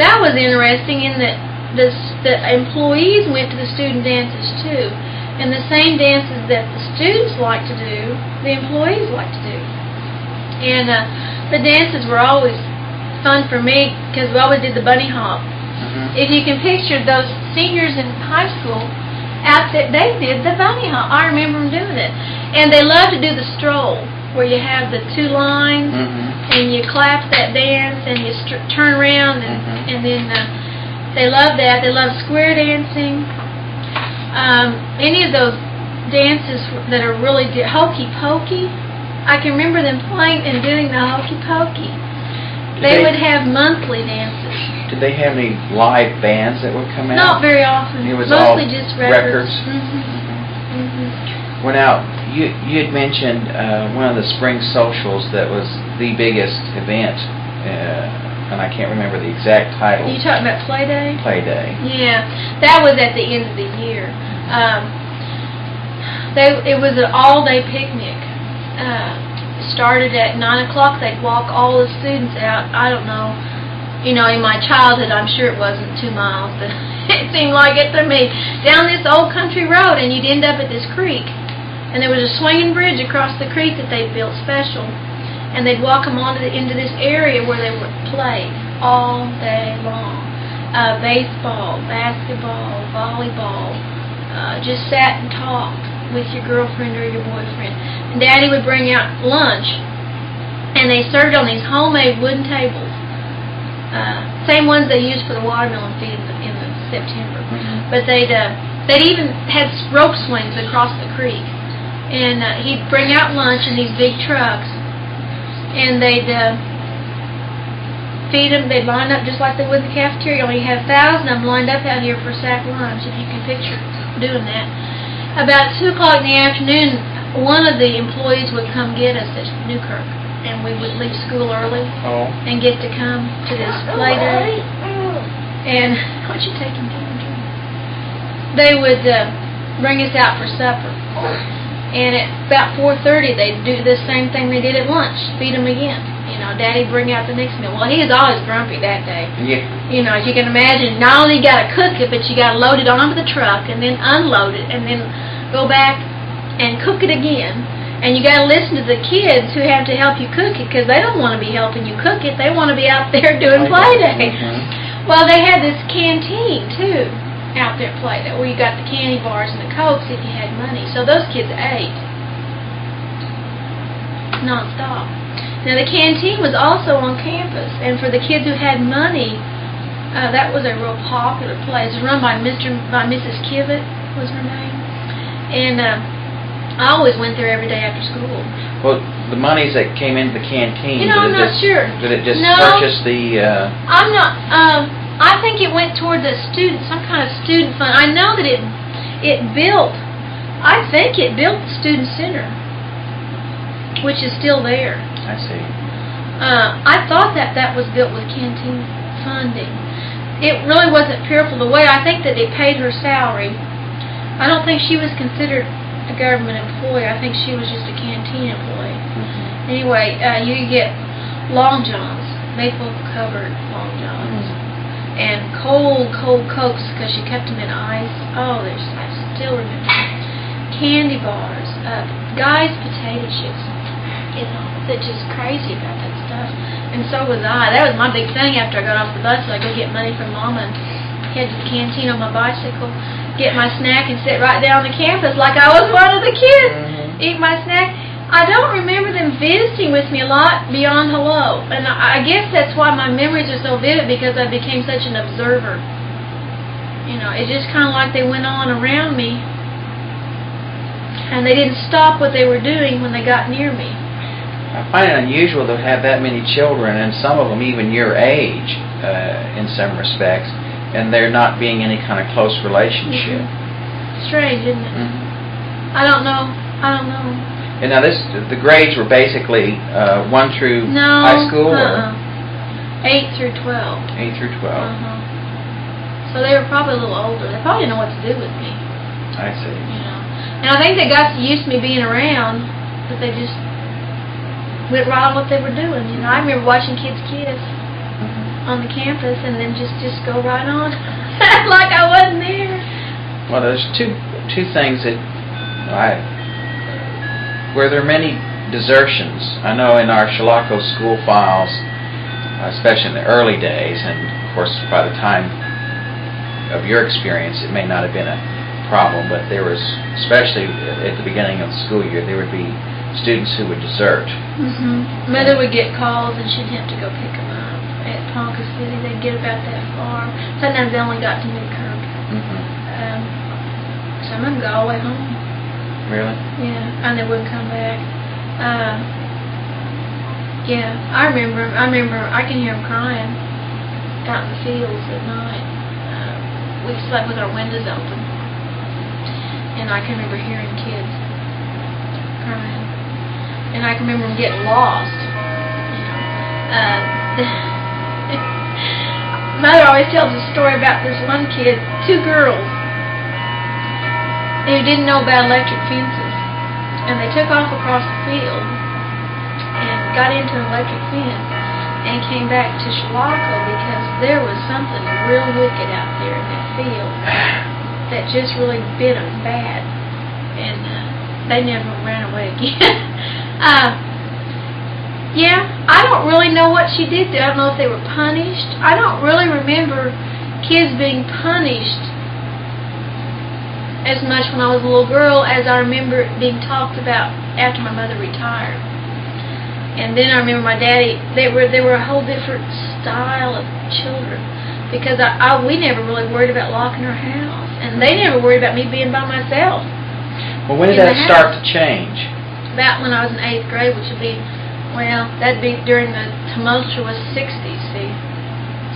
That was interesting in that the employees went to the student dances too, and the same dances that the students like to do, the employees like to do. And the dances were always fun for me because we always did the bunny hop. If you can picture those seniors in high school out there, they did the bunny hop. I remember them doing it. And they love to do the stroll, where you have the 2 lines, and you clap that dance, and you turn around, and then they love that. They love square dancing. Any of those dances that are really hokey pokey, I can remember them playing and doing the hokey pokey. They would have monthly dances. Did they have any live bands that would come out? Not very often. It was mostly all just records. Well, now, you had mentioned one of the spring socials that was the biggest event, and I can't remember the exact title. Are you talking about Play Day? Play Day. Yeah, that was at the end of the year. It was an all-day picnic. Started at 9 o'clock. They'd walk all the students out. I don't know. In my childhood, I'm sure it wasn't 2 miles, but it seemed like it to me. Down this old country road, and you'd end up at this creek. And there was a swinging bridge across the creek that they'd built special. And they'd walk them into this area where they would play all day long. Baseball, basketball, volleyball. Just sat and talked with your girlfriend or your boyfriend. And Daddy would bring out lunch, and they served on these homemade wooden tables. Same ones they used for the watermelon feed in the September. But they'd even had rope swings across the creek. And he'd bring out lunch in these big trucks, and they'd feed them. They'd line up just like they would in the cafeteria. Only had 1,000 of them lined up out here for sack lunch, if you can picture doing that. About 2 o'clock in the afternoon, one of the employees would come get us at Newkirk, and we would leave school early and get to come to this play day. And what you taking to? They would bring us out for supper. And at about 4:30, they'd do the same thing they did at lunch, feed them again. Daddy'd bring out the next meal. Well, he was always grumpy that day. Yeah. As you can imagine, not only you got to cook it, but you got to load it onto the truck and then unload it and then go back and cook it again. And you got to listen to the kids who have to help you cook it, because they don't want to be helping you cook it. They want to be out there doing play day. Well, they had this canteen, too, out there at play day, where you got the candy bars and the Cokes if you had money. So those kids ate nonstop. Now, the canteen was also on campus, and for the kids who had money, that was a real popular place. It was run by Mrs. Kivett was her name. And I always went there every day after school. Well, the monies that came into the canteen, I'm not sure. Did it just purchase the... I'm not... I think it went toward the student, some kind of student fund. I know that it built... I think it built the student center, which is still there. I see. I thought that was built with canteen funding. It really wasn't fearful the way. I think that they paid her salary. I don't think she was considered a government employee. I think she was just a canteen employee. Anyway, you get long johns, maple covered long johns, and cold Cokes, because she kept them in ice. Oh, I still remember. Candy bars, Guy's potato chips. They're just crazy about that stuff. And so was I. That was my big thing after I got off the bus. I'd go get money from Mama and head to the canteen on my bicycle, get my snack, and sit right down on the campus like I was one of the kids. Eat my snack. I don't remember them visiting with me a lot beyond hello. And I guess that's why my memories are so vivid, because I became such an observer. It's just kind of like they went on around me, and they didn't stop what they were doing when they got near me. I find it unusual to have that many children, and some of them even your age, in some respects, and there not being any kind of close relationship. Strange, isn't it? I don't know. And now the grades were basically 1 through high school? Or 8 through 12. 8 through 12. So they were probably a little older. They probably didn't know what to do with me. I see. And I think they got used to me being around, but they just went right on what they were doing. I remember watching kids kiss on the campus, and then just go right on like I wasn't there. Well, there's two things that where there are many desertions. I know in our Chilocco school files, especially in the early days, and of course by the time of your experience it may not have been a problem, but there was, especially at the beginning of the school year, there would be students who would desert. Mother would get calls, and she'd have to go pick them up at Ponca City. They'd get about that far. Sometimes they only got to Newkirk. some of them go all the way home. Really? Yeah, and they wouldn't come back. Yeah, I remember. I can hear them crying out in the fields at night. We slept with our windows open, and I can remember hearing kids crying, and I can remember them getting lost. Mother always tells a story about this one kid, two girls, who didn't know about electric fences, and they took off across the field and got into an electric fence and came back to Chilocco because there was something real wicked out there in that field that just really bit them bad, and they never ran away again. Yeah, I don't really know what she did there. I don't know if they were punished. I don't really remember kids being punished as much when I was a little girl as I remember it being talked about after my mother retired. And then I remember my daddy, they were a whole different style of children, because we never really worried about locking our house, and they never worried about me being by myself. Well, when did that start to change? About when I was in 8th grade, which would be, well, that'd be during the tumultuous 60s, see.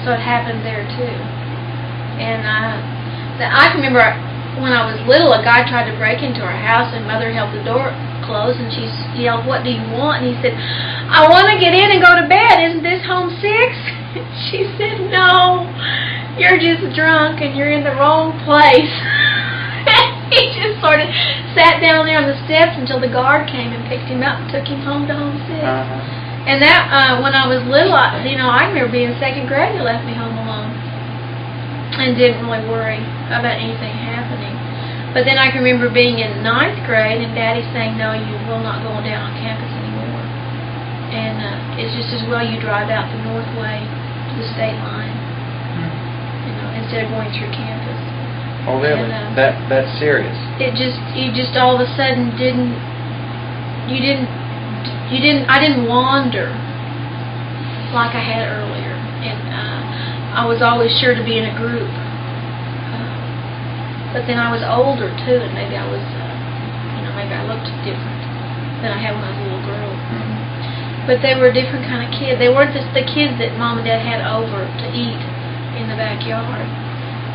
So it happened there, too. And I can remember when I was little, a guy tried to break into our house, and Mother held the door closed, and she yelled, "What do you want?" And he said, "I want to get in and go to bed. Isn't this home 6?" She said, "No, you're just drunk, and you're in the wrong place." He just sort of sat down there on the steps until the guard came and picked him up and took him home to Home 6. And that, when I was little, I remember being in 2nd grade, they left me home alone and didn't really worry about anything happening. But then I can remember being in 9th grade and Daddy saying, "No, you will not go down on campus anymore. And it's just as well you drive out the north way to the state line, instead of going through campus." Oh, really? And, that's serious. You just all of a sudden I didn't wander like I had earlier, and I was always sure to be in a group. But then I was older too, and maybe I was, maybe I looked different than I had when I was a little girl. But they were a different kind of kid. They weren't just the kids that Mom and Dad had over to eat in the backyard.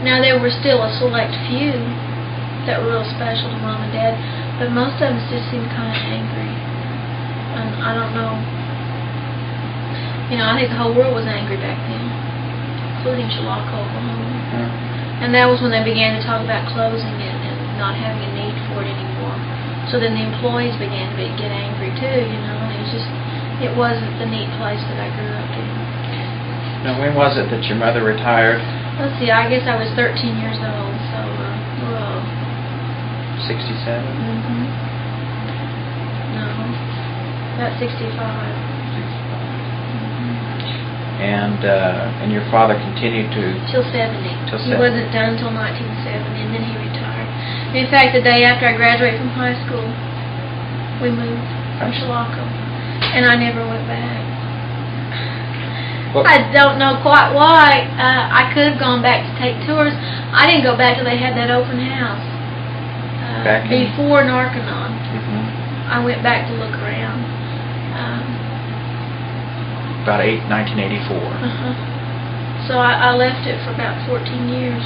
Now, there were still a select few that were real special to Mom and Dad, but most of them just seemed kind of angry. And I don't know. I think the whole world was angry back then, including Chilocco, Oklahoma. And that was when they began to talk about closing it and not having a need for it anymore. So then the employees began to get angry too, and it wasn't the neat place that I grew up in. Now, when was it that your mother retired? Let's see, I guess I was 13 years old, so, 67? No, about 65. And your father continued to... Till 70. Till 70. He wasn't done until 1970, and then he retired. In fact, the day after I graduated from high school, we moved from Chilocco, and I never went back. I don't know quite why. I could have gone back to take tours. I didn't go back till they had that open house. Before Narconon. I went back to look around. About 1984. So I left it for about 14 years.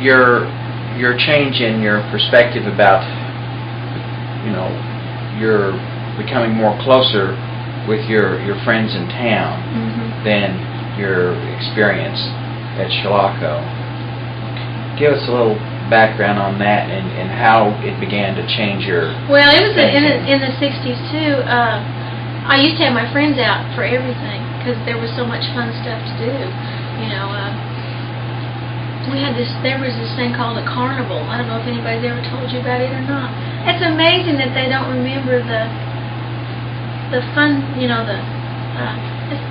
Your change in your perspective about, you're becoming more closer with your friends in town than your experience at Chilocco. Give us a little background on that and how it began to change your... Well, it was in the 60s too. I used to have my friends out for everything because there was so much fun stuff to do. There was this thing called a carnival. I don't know if anybody's ever told you about it or not. It's amazing that they don't remember the fun,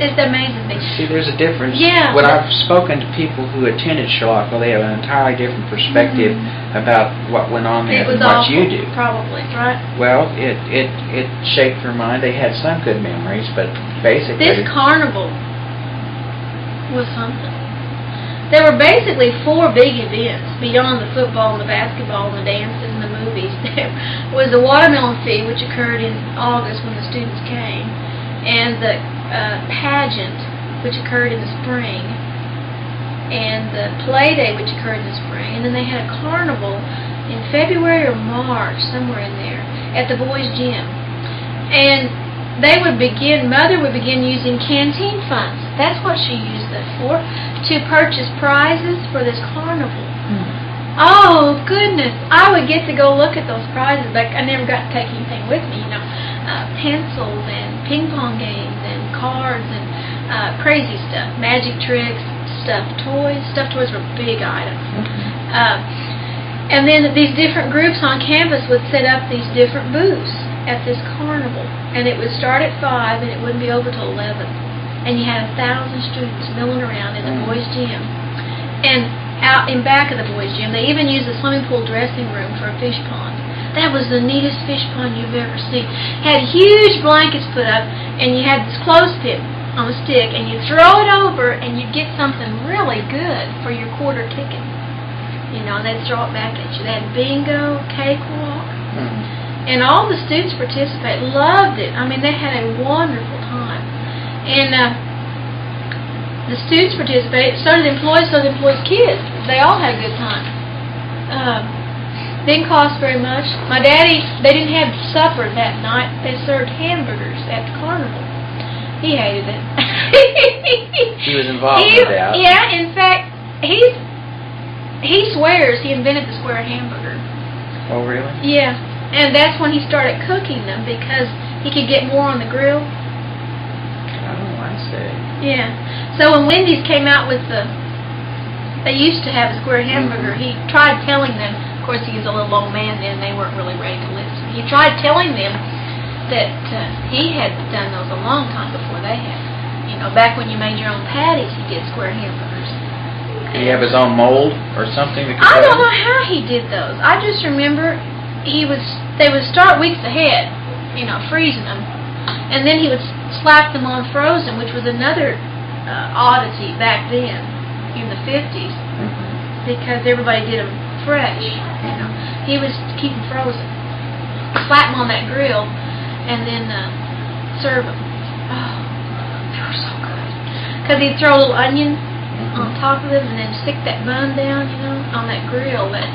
it amazes me. See, there's a difference. Yeah. When I've spoken to people who attended Chilocco, they have an entirely different perspective about what went on there than what you do. Probably, right? Well, it shaped their mind. They had some good memories, but basically... This carnival was something. there were basically 4 big events beyond the football and the basketball and the dances and the movies. There was the watermelon feed, which occurred in August when the students came, and the pageant, which occurred in the spring, and the play day, which occurred in the spring, and then they had a carnival in February or March, somewhere in there, at the boys' gym. And Mother would begin using canteen funds. That's what she used that for, to purchase prizes for this carnival. Oh, goodness. I would get to go look at those prizes. But I never got to take anything with me, pencils and ping pong games and cards and crazy stuff, magic tricks, stuffed toys. Stuffed toys were big items. And then these different groups on campus would set up these different booths at this carnival. And it would start at 5 and it wouldn't be over till 11. And you had 1,000 students milling around in the boys' gym. And out in back of the boys' gym, they even used the swimming pool dressing room for a fish pond. That was the neatest fish pond you've ever seen. Had huge blankets put up, and you had this clothespin on a stick, and you throw it over, and you'd get something really good for your quarter ticket. And they'd throw it back at you. They had bingo, cakewalk, and all the students participated, loved it. I mean, they had a wonderful time. And the students participated, so did the employees' kids. They all had a good time. Didn't cost very much. My daddy, they didn't have supper that night. They served hamburgers at the carnival. He hated it. He was involved, no doubt. Yeah, in fact, he swears he invented the square hamburger. Oh, really? Yeah, and that's when he started cooking them because he could get more on the grill. Oh, I see. Yeah. So when Wendy's came out with they used to have a square hamburger, he tried telling them, of course he was a little old man then, they weren't really ready to listen. He tried telling them that he had done those a long time before they had. Back when you made your own patties, he'd get square hamburgers. Did he have his own mold or something? I don't know how he did those. I just remember they would start weeks ahead, freezing them, and then he would slap them on frozen, which was another oddity back then in the 50s, because everybody did them fresh. He was keep them frozen, slap them on that grill, and then serve them. Oh, they were so good. Because he'd throw a little onion on top of them, and then stick that bun down, on that grill, that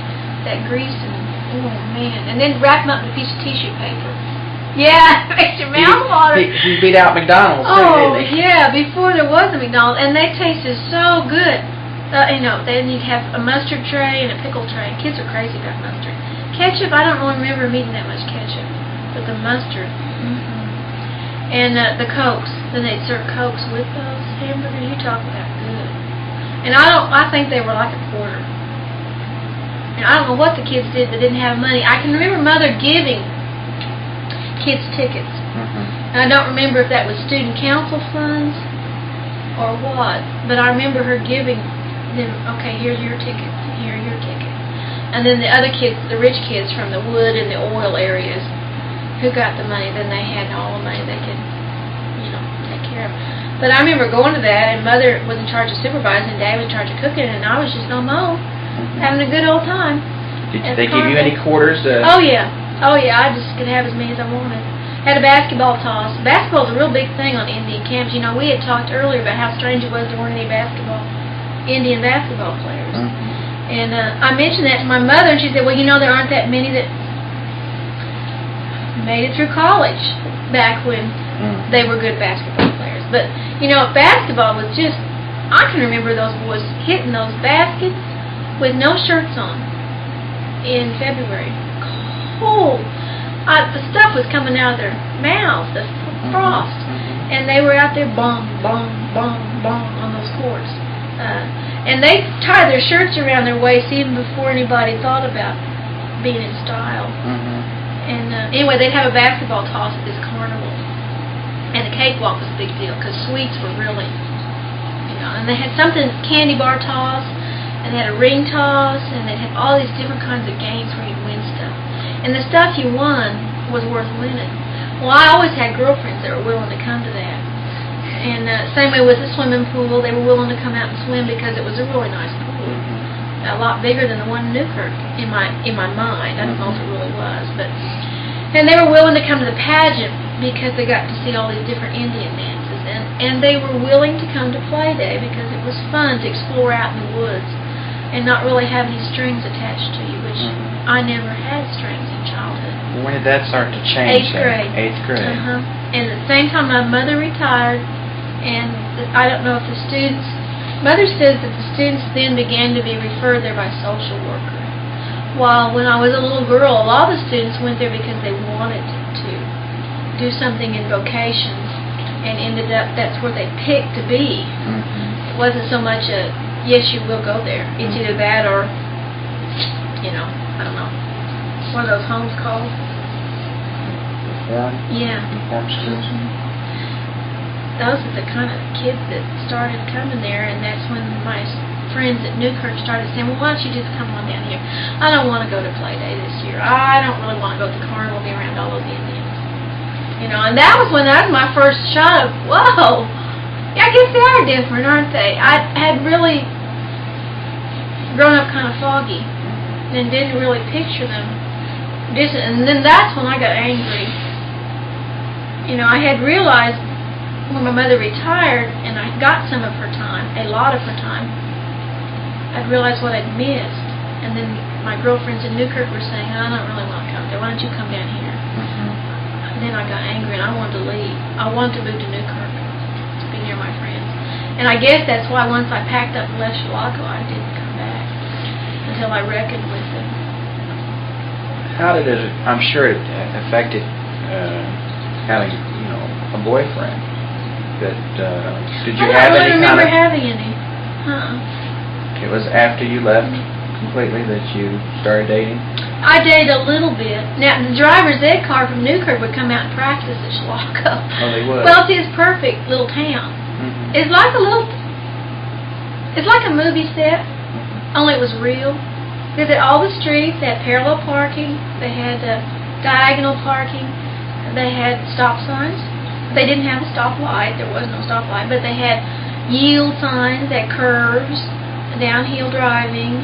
grease, and oh man, and then wrap them up in a piece of tissue paper. Yeah, it makes your mouth water. He beat out McDonald's too, didn't he? Yeah, before there was a McDonald's, and they tasted so good. Then you'd have a mustard tray and a pickle tray. Kids are crazy about mustard. Ketchup, I don't really remember them eating that much ketchup, but the mustard. And the Cokes, then they'd serve Cokes with those hamburgers. You talk about good. And I think they were like a quarter. And I don't know what the kids did that didn't have money. I can remember Mother giving kids tickets. And I don't remember if that was student council funds or what, but I remember her giving them, okay, here's your ticket, here's your ticket. And then the other kids, the rich kids from the wood and the oil areas who got the money, then they had all the money they could, take care of. But I remember going to that, and Mother was in charge of supervising, and Dad was in charge of cooking, and I was just on my own, having a good old time. Did they give you any quarters? Oh yeah, I just could have as many as I wanted. Had a basketball toss. Basketball's a real big thing on Indian camps. We had talked earlier about how strange it was there weren't any Indian basketball players. And I mentioned that to my mother, and she said, well, there aren't that many that made it through college back when they were good basketball players. But, basketball was just, I can remember those boys hitting those baskets with no shirts on in February. Cold. The stuff was coming out of their mouths, the frost. And they were out there bong, bong, bong, bong on those courts. And they tied their shirts around their waist even before anybody thought about being in style. And anyway, they'd have a basketball toss at this carnival. And the cakewalk was a big deal because sweets were really, and they had something, candy bar toss, and they had a ring toss, and they'd have all these different kinds of games where you'd win stuff. And the stuff you won was worth winning. Well, I always had girlfriends that were willing to come to that. And same way with the swimming pool. They were willing to come out and swim because it was a really nice pool. A lot bigger than the one in Newkirk in my mind. I don't know if it really was, but and they were willing to come to the pageant because they got to see all these different Indian dances, and they were willing to come to play day because it was fun to explore out in the woods and not really have any strings attached to you, which I never had strings in childhood. When did that start to change? 8th grade. 8th grade. And at the same time, my mother retired, and I don't know if the students. Mother says that the students then began to be referred there by social worker. While when I was a little girl, a lot of the students went there because they wanted to do something in vocations, and ended up that's where they picked to be. It wasn't so much a yes, you will go there. It's either that or, I don't know. What are those homes called? Reform? Yeah. Reform schools? Those are the kind of kids that started coming there, and that's when my friends at Newkirk started saying, well, why don't you just come on down here? I don't want to go to Play Day this year. I don't really want to go to the carnival, be around all those Indians. And that was my first shot of, whoa, yeah, I guess they are different, aren't they? I had really grown up kind of foggy and didn't really picture them. And then that's when I got angry. I had realized when my mother retired and I got some of her time, a lot of her time, I'd realized what I'd missed. And then my girlfriends in Newkirk were saying, I don't really want to come there. Why don't you come down here? And then I got angry and I wanted to leave. I wanted to move to Newkirk to be near my friends. And I guess that's why once I packed up and left Chilocco, I didn't come back until I reckoned with them. How did it, I'm sure it affected having, a boyfriend. Did you have any kind of... I don't remember having any. It was after you left completely that you started dating? I dated a little bit. Now, the driver's ed car from Newkirk would come out and practice at Chilocco. Oh, they would? Well, it's perfect little town. It's like a movie set, only it was real. Because at all the streets, they had parallel parking, they had diagonal parking, they had stop signs. They didn't have a stoplight. There was no stoplight, but they had yield signs, they had curves, downhill driving.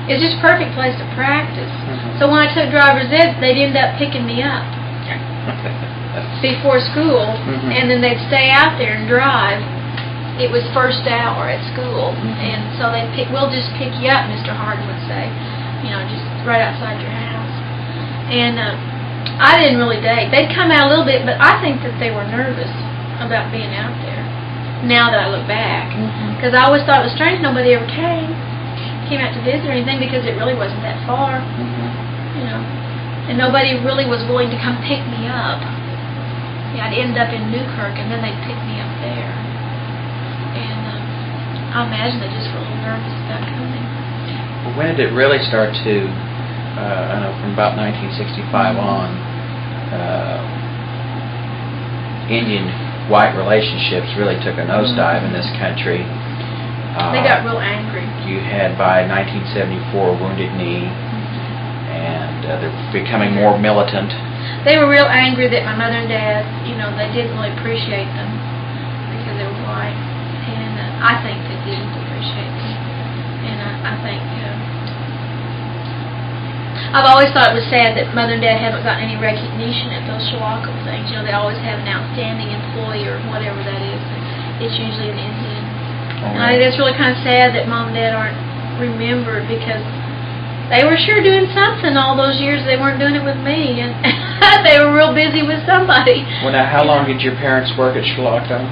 It was just a perfect place to practice. So when I took driver's ed, they'd end up picking me up before school, and then they'd stay out there and drive. It was first hour at school, and so they'd pick. We'll just pick you up, Mr. Harden would say, just right outside your house. And I didn't really date. They'd come out a little bit, but I think that they were nervous about being out there, now that I look back. Because I always thought it was strange nobody ever came out to visit or anything because it really wasn't that far. And nobody really was willing to come pick me up. I'd end up in Newkirk, and then they'd pick me up there. And I imagine they just were a little nervous about coming. Well, when did it really start to, I know from about 1965 on, Indian-white relationships really took a nosedive in this country. They got real angry. You had, by 1974, Wounded Knee, and they're becoming more militant. They were real angry that my mother and dad, they didn't really appreciate them because they were white. And I think they didn't appreciate them. And I think... I've always thought it was sad that Mother and Dad haven't gotten any recognition at those Chilocco things. They always have an outstanding employee or whatever that is. It's usually an Indian. And I think that's really kind of sad that Mom and Dad aren't remembered because they were sure doing something all those years. They weren't doing it with me, and they were real busy with somebody. Well, now, how long did your parents work at Chilocco?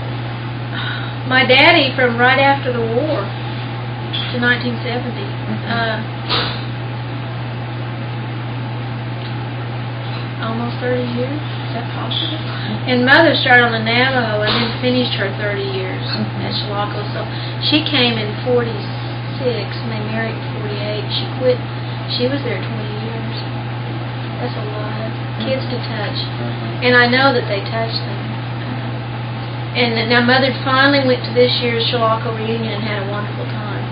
My daddy from right after the war to 1970. Almost 30 years? Is that possible? And Mother started on the Navajo and then finished her 30 years at Chilocco. So she came in 46 and they married in 48. She quit. She was there 20 years. That's a lot of kids to touch. And I know that they touched them. And now Mother finally went to this year's Chilocco reunion and had a wonderful time.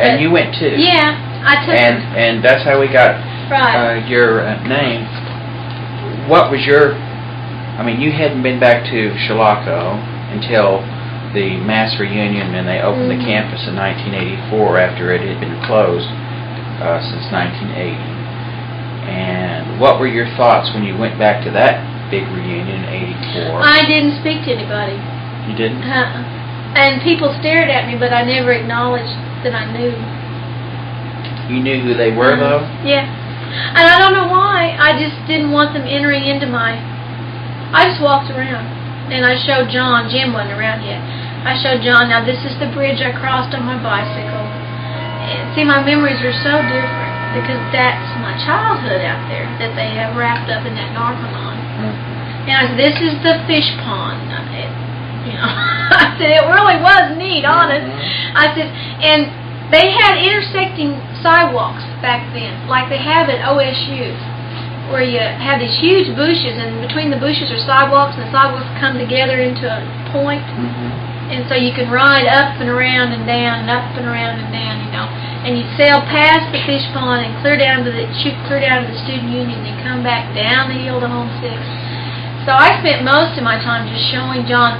And you went too? Yeah, I took her. And that's how we got... Right. Your name. What was your I mean, you hadn't been back to Chilocco until the mass reunion, and they opened the campus in 1984 after it had been closed since 1980. And what were your thoughts when you went back to that big reunion in 84? I didn't speak to anybody. You didn't? And people stared at me, but I never acknowledged that I knew. You knew who they were, though? Yeah. And I don't know why. I just didn't want them entering into my... I just walked around. And I showed John. Jim wasn't around yet. I showed John, now this is the bridge I crossed on my bicycle. And see, my memories are so different because that's my childhood out there that they have wrapped up in that narconon. And I said, this is the fish pond. I said, it really was neat, honest. I said, and they had intersecting sidewalks back then, like they have at OSU, where you have these huge bushes, and between the bushes are sidewalks, and the sidewalks come together into a point. And so you can ride up and around and down and up and around and down, and you sail past the fish pond and shoot clear down to the student union and come back down the hill to Home 6. So I spent most of my time just showing John.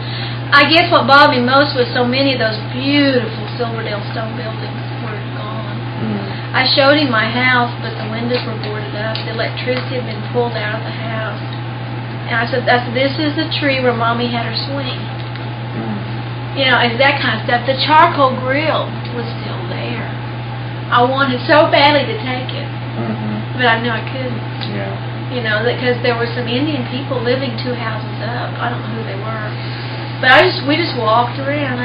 I guess what bothered me most was so many of those beautiful Silverdale stone buildings were gone. I showed him my house, but the windows were boarded up. The electricity had been pulled out of the house. And I said, this is the tree where Mommy had her swing. And that kind of stuff. The charcoal grill was still there. I wanted so badly to take it, but I knew I couldn't. Because there were some Indian people living 2 houses up. I don't know who they were, but we just walked around.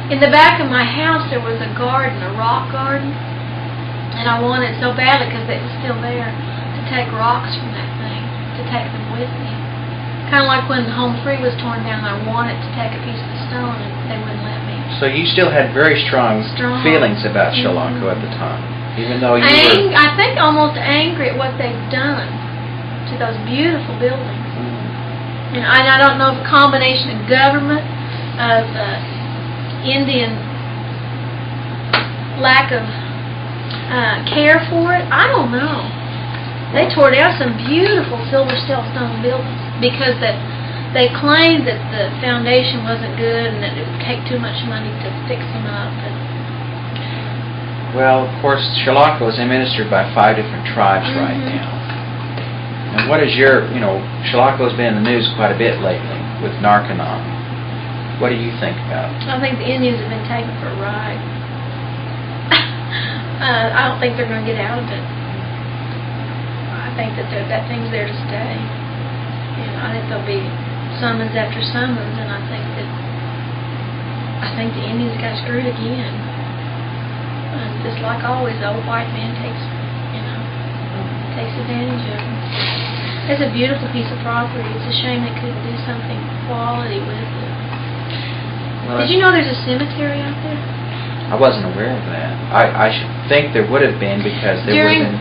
In the back of my house there was a garden, a rock garden, and I wanted so badly because it was still there to take rocks from that thing, to take them with me. Kind of like when Home 3 was torn down, I wanted to take a piece of the stone, and they wouldn't let me. So you still had very strong feelings about Chilocco at the time, even though you were... I think almost angry at what they've done to those beautiful buildings. And I don't know if a combination of government, of Indian lack of care for it, I don't know. They tore down some beautiful silver stone buildings because they claimed that the foundation wasn't good and that it would take too much money to fix them up. Well, of course, Chilocco is administered by 5 different tribes right now. And what is Chilocco's been in the news quite a bit lately with narconon. What do you think about it? I think the Indians have been taken for a ride. I don't think they're going to get out of it. I think that thing's there to stay. I think there'll be summons after summons, and I think the Indians got screwed again. Just like always, the old white man takes advantage of them. It's a beautiful piece of property. It's a shame they couldn't do something quality with it. Well, did you know there's a cemetery out there? I wasn't aware of that. I should think there would have been because there would have been...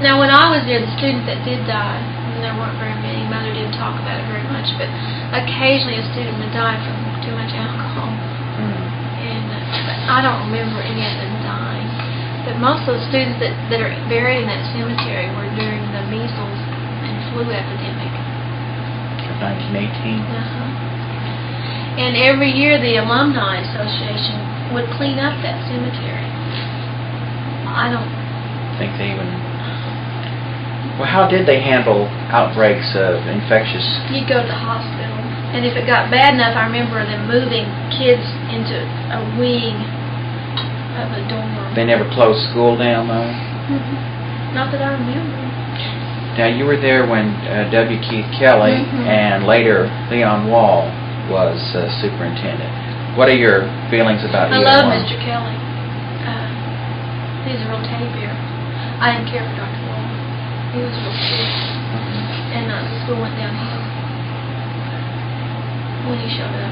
Now, when I was there, the student that did die, and there weren't very many, Mother didn't talk about it very much, but occasionally a student would die from too much alcohol. And I don't remember any of them dying. But most of the students that are buried in that cemetery were during the measles and flu epidemic. Of 1918? And every year the Alumni Association would clean up that cemetery. I don't think they even... Well, how did they handle outbreaks of infectious... You'd go to the hospital, and if it got bad enough, I remember them moving kids into a wing of a dorm. They never closed school down, though? Not that I remember. Now, you were there when W. Keith Kelly and later Leon Wall was superintendent. What are your feelings about I either love one? Mr. Kelly. He's a real teddy bear. I didn't care for Dr. Wall. He was real strict. And the school went downhill when he showed up.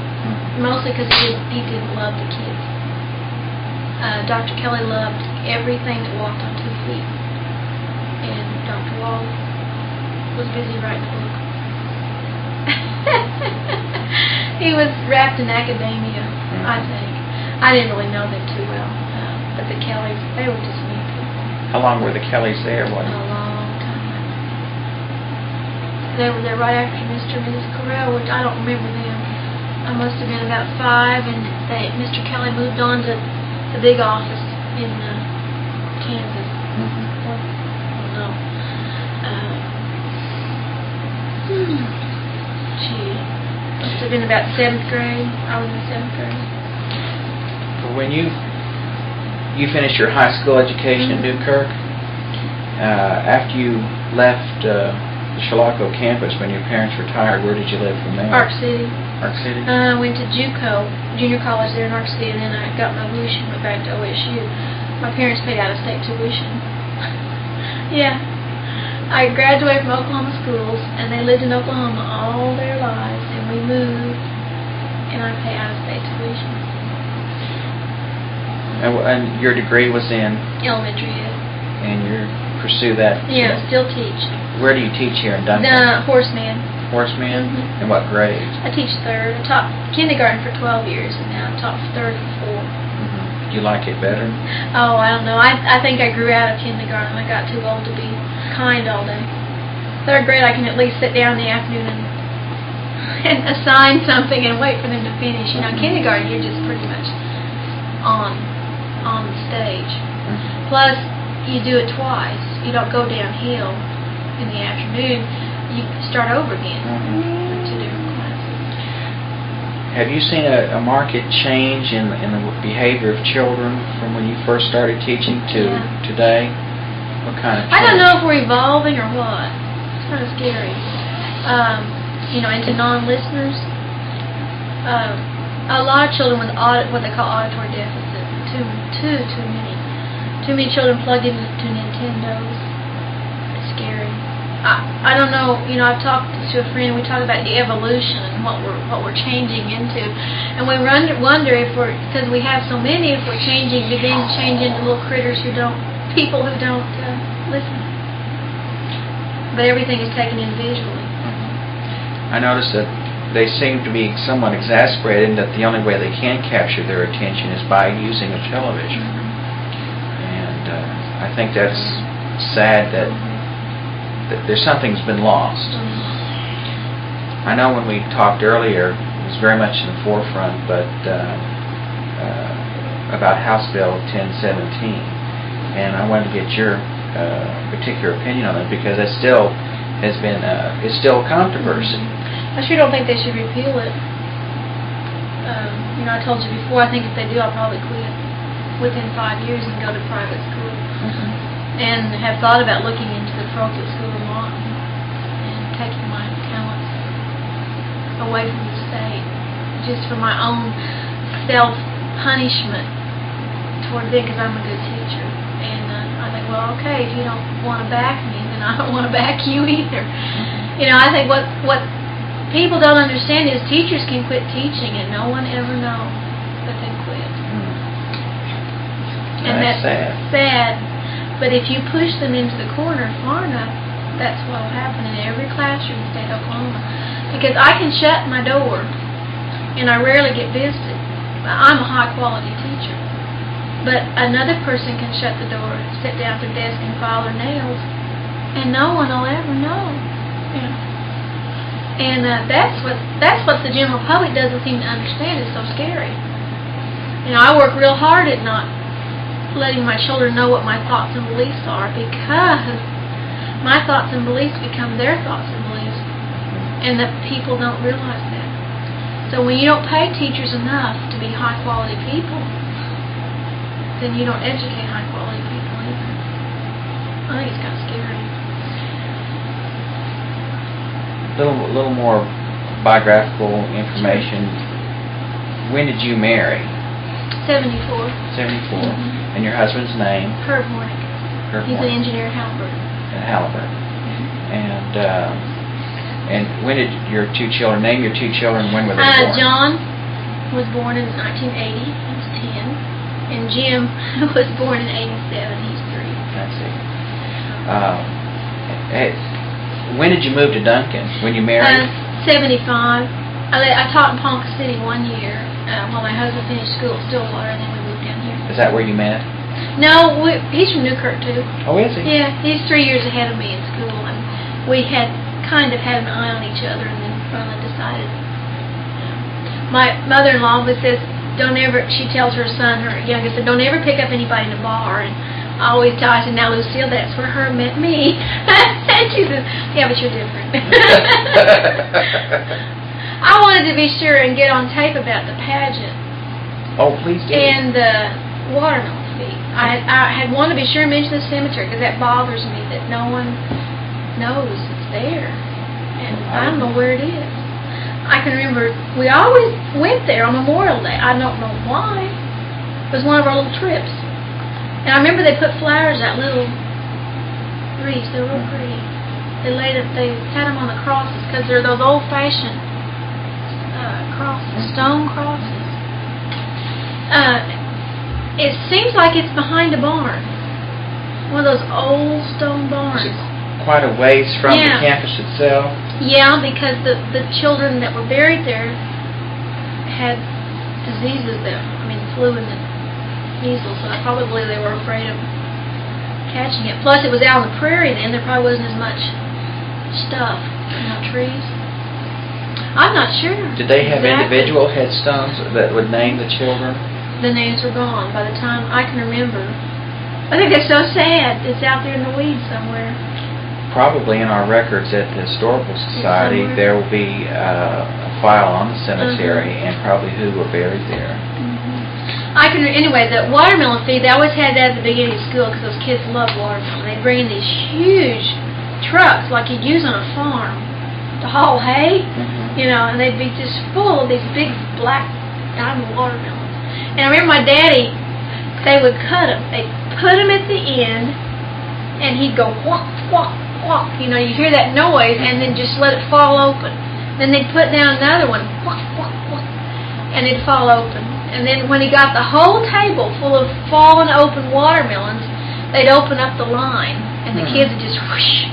Mostly because he didn't love the kids. Dr. Kelly loved everything that walked on 2 feet. And Dr. Wall was busy writing a book. He was wrapped in academia, I think. I didn't really know them too well. But the Kellys, they were just neat people. How long were the Kellys there? A long time. They were there right after Mr. and Mrs. Correll, which I don't remember them. I must have been about 5, and Mr. Kelly moved on to the big office in Kansas. Well, no. Gee, must have been about 7th grade. I was in 7th grade. When you finished your high school education at Newkirk, after you left the Chilocco campus, when your parents retired, where did you live from there? Arc City. Arc City? I went to JUCO, junior college there in Arc City, and then I got my tuition, went back to OSU. My parents paid out-of-state tuition. Yeah. I graduated from Oklahoma schools, and they lived in Oklahoma all their lives, and we moved, and I paid out-of-state tuition. And your degree was in? Elementary ed. And you pursue that? Yeah, still teach. Where do you teach here in Duncan? The Horseman. Horseman? Mm-hmm. And what grade? I teach 3rd. I taught kindergarten for 12 years, and now I taught 3rd for 4. Mm-hmm. Do you like it better? Oh, I don't know. I think I grew out of kindergarten. I got too old to be kind all day. 3rd grade, I can at least sit down in the afternoon and assign something and wait for them to finish. You know, kindergarten, you're just pretty much on the stage. Mm-hmm. Plus, you do it twice. You don't go downhill in the afternoon. You start over again. Mm-hmm. 2 different classes. Have you seen a marked change in the behavior of children from when you first started teaching to today? What kind of change? I don't know if we're evolving or what. It's kind of scary. Into non-listeners. A lot of children with what they call auditory deficit. Too many children plugged into Nintendos. It's scary. I don't know. I've talked to a friend. We talked about the evolution and what we're changing into, and we wonder if because we have so many, if we're begin to change into little critters people who don't listen. But everything is taken individually. I noticed that they seem to be somewhat exasperated that the only way they can capture their attention is by using a television. And I think that's sad that something's been lost. I know when we talked earlier, it was very much in the forefront, but about House Bill 1017, and I wanted to get your particular opinion on it because it still has been it's still a controversy. I sure don't think they should repeal it. I told you before, I think if they do, I'll probably quit within 5 years and go to private school. And have thought about looking into the parochial school in Lawton and taking my talents away from the state, just for my own self-punishment toward them, because I'm a good teacher. And I think, well, okay, if you don't want to back me, then I don't want to back you either. I think what people don't understand is teachers can quit teaching and no one ever knows that they quit. And that's sad. But if you push them into the corner far enough, that's what will happen in every classroom in the state of Oklahoma. Because I can shut my door, and I rarely get visited. I'm a high-quality teacher. But another person can shut the door, sit down at their desk, and file their nails, and no one will ever know. And that's what the general public doesn't seem to understand. It's so scary. I work real hard at not letting my children know what my thoughts and beliefs are, because my thoughts and beliefs become their thoughts and beliefs, and that people don't realize that. So when you don't pay teachers enough to be high-quality people, then you don't educate high-quality people either. I think it's kind of scary. Little more biographical information. When did you marry? 74. 74. And your husband's name? Herb Horniak. He's an engineer at Halliburton. At Halliburton. And when did your 2 children, name your 2 children, when were they born? John was born in 1980. He's 10. And Jim was born in 87. He's 3. I see. When did you move to Duncan? When you married? 75. I taught in Ponca City 1 year while my husband finished school at Stillwater, and then we moved down here. Is that where you met? No, he's from Newkirk too. Oh, is he? Yeah, he's 3 years ahead of me in school, and we had kind of had an eye on each other, and then finally decided. My mother-in-law always says, don't ever, she tells her son, her youngest, don't ever pick up anybody in a bar. And I always tell her, I said, now Lucille, that's where her met me. And she says, yeah, but you're different. I wanted to be sure and get on tape about the pageant. Oh, please do. And the watermelon feet. I had wanted to be sure and mention the cemetery, because that bothers me that no one knows it's there. And I don't know where it is. I can remember we always went there on Memorial Day. I don't know why. It was one of our little trips. And I remember they put flowers out, little wreaths. They were real pretty. They had them on the crosses, because they're those old-fashioned crosses, stone crosses. It seems like it's behind a barn. One of those old stone barns. Quite a ways from the campus itself. Yeah, because the children that were buried there had diseases flu and the measles, so probably they were afraid of catching it. Plus, it was out on the prairie then, there probably wasn't as much stuff, trees. I'm not sure. Did they have individual headstones that would name the children? The names were gone by the time I can remember. I think it's so sad. It's out there in the weeds somewhere. Probably in our records at the Historical Society, there will be a file on the cemetery and probably who were buried there. Anyway, the watermelon feed, they always had that at the beginning of school because those kids love watermelon. They'd bring in these huge trucks like you'd use on a farm to haul hay, and they'd be just full of these big black diamond watermelons. And I remember my daddy, they would cut them. They'd put them at the end, and he'd go whop, whop, whop. You hear that noise, and then just let it fall open. Then they'd put down another one, whop, whop, whop, and it'd fall open. And then when he got the whole table full of fallen open watermelons, they'd open up the line, and the kids would just whoosh.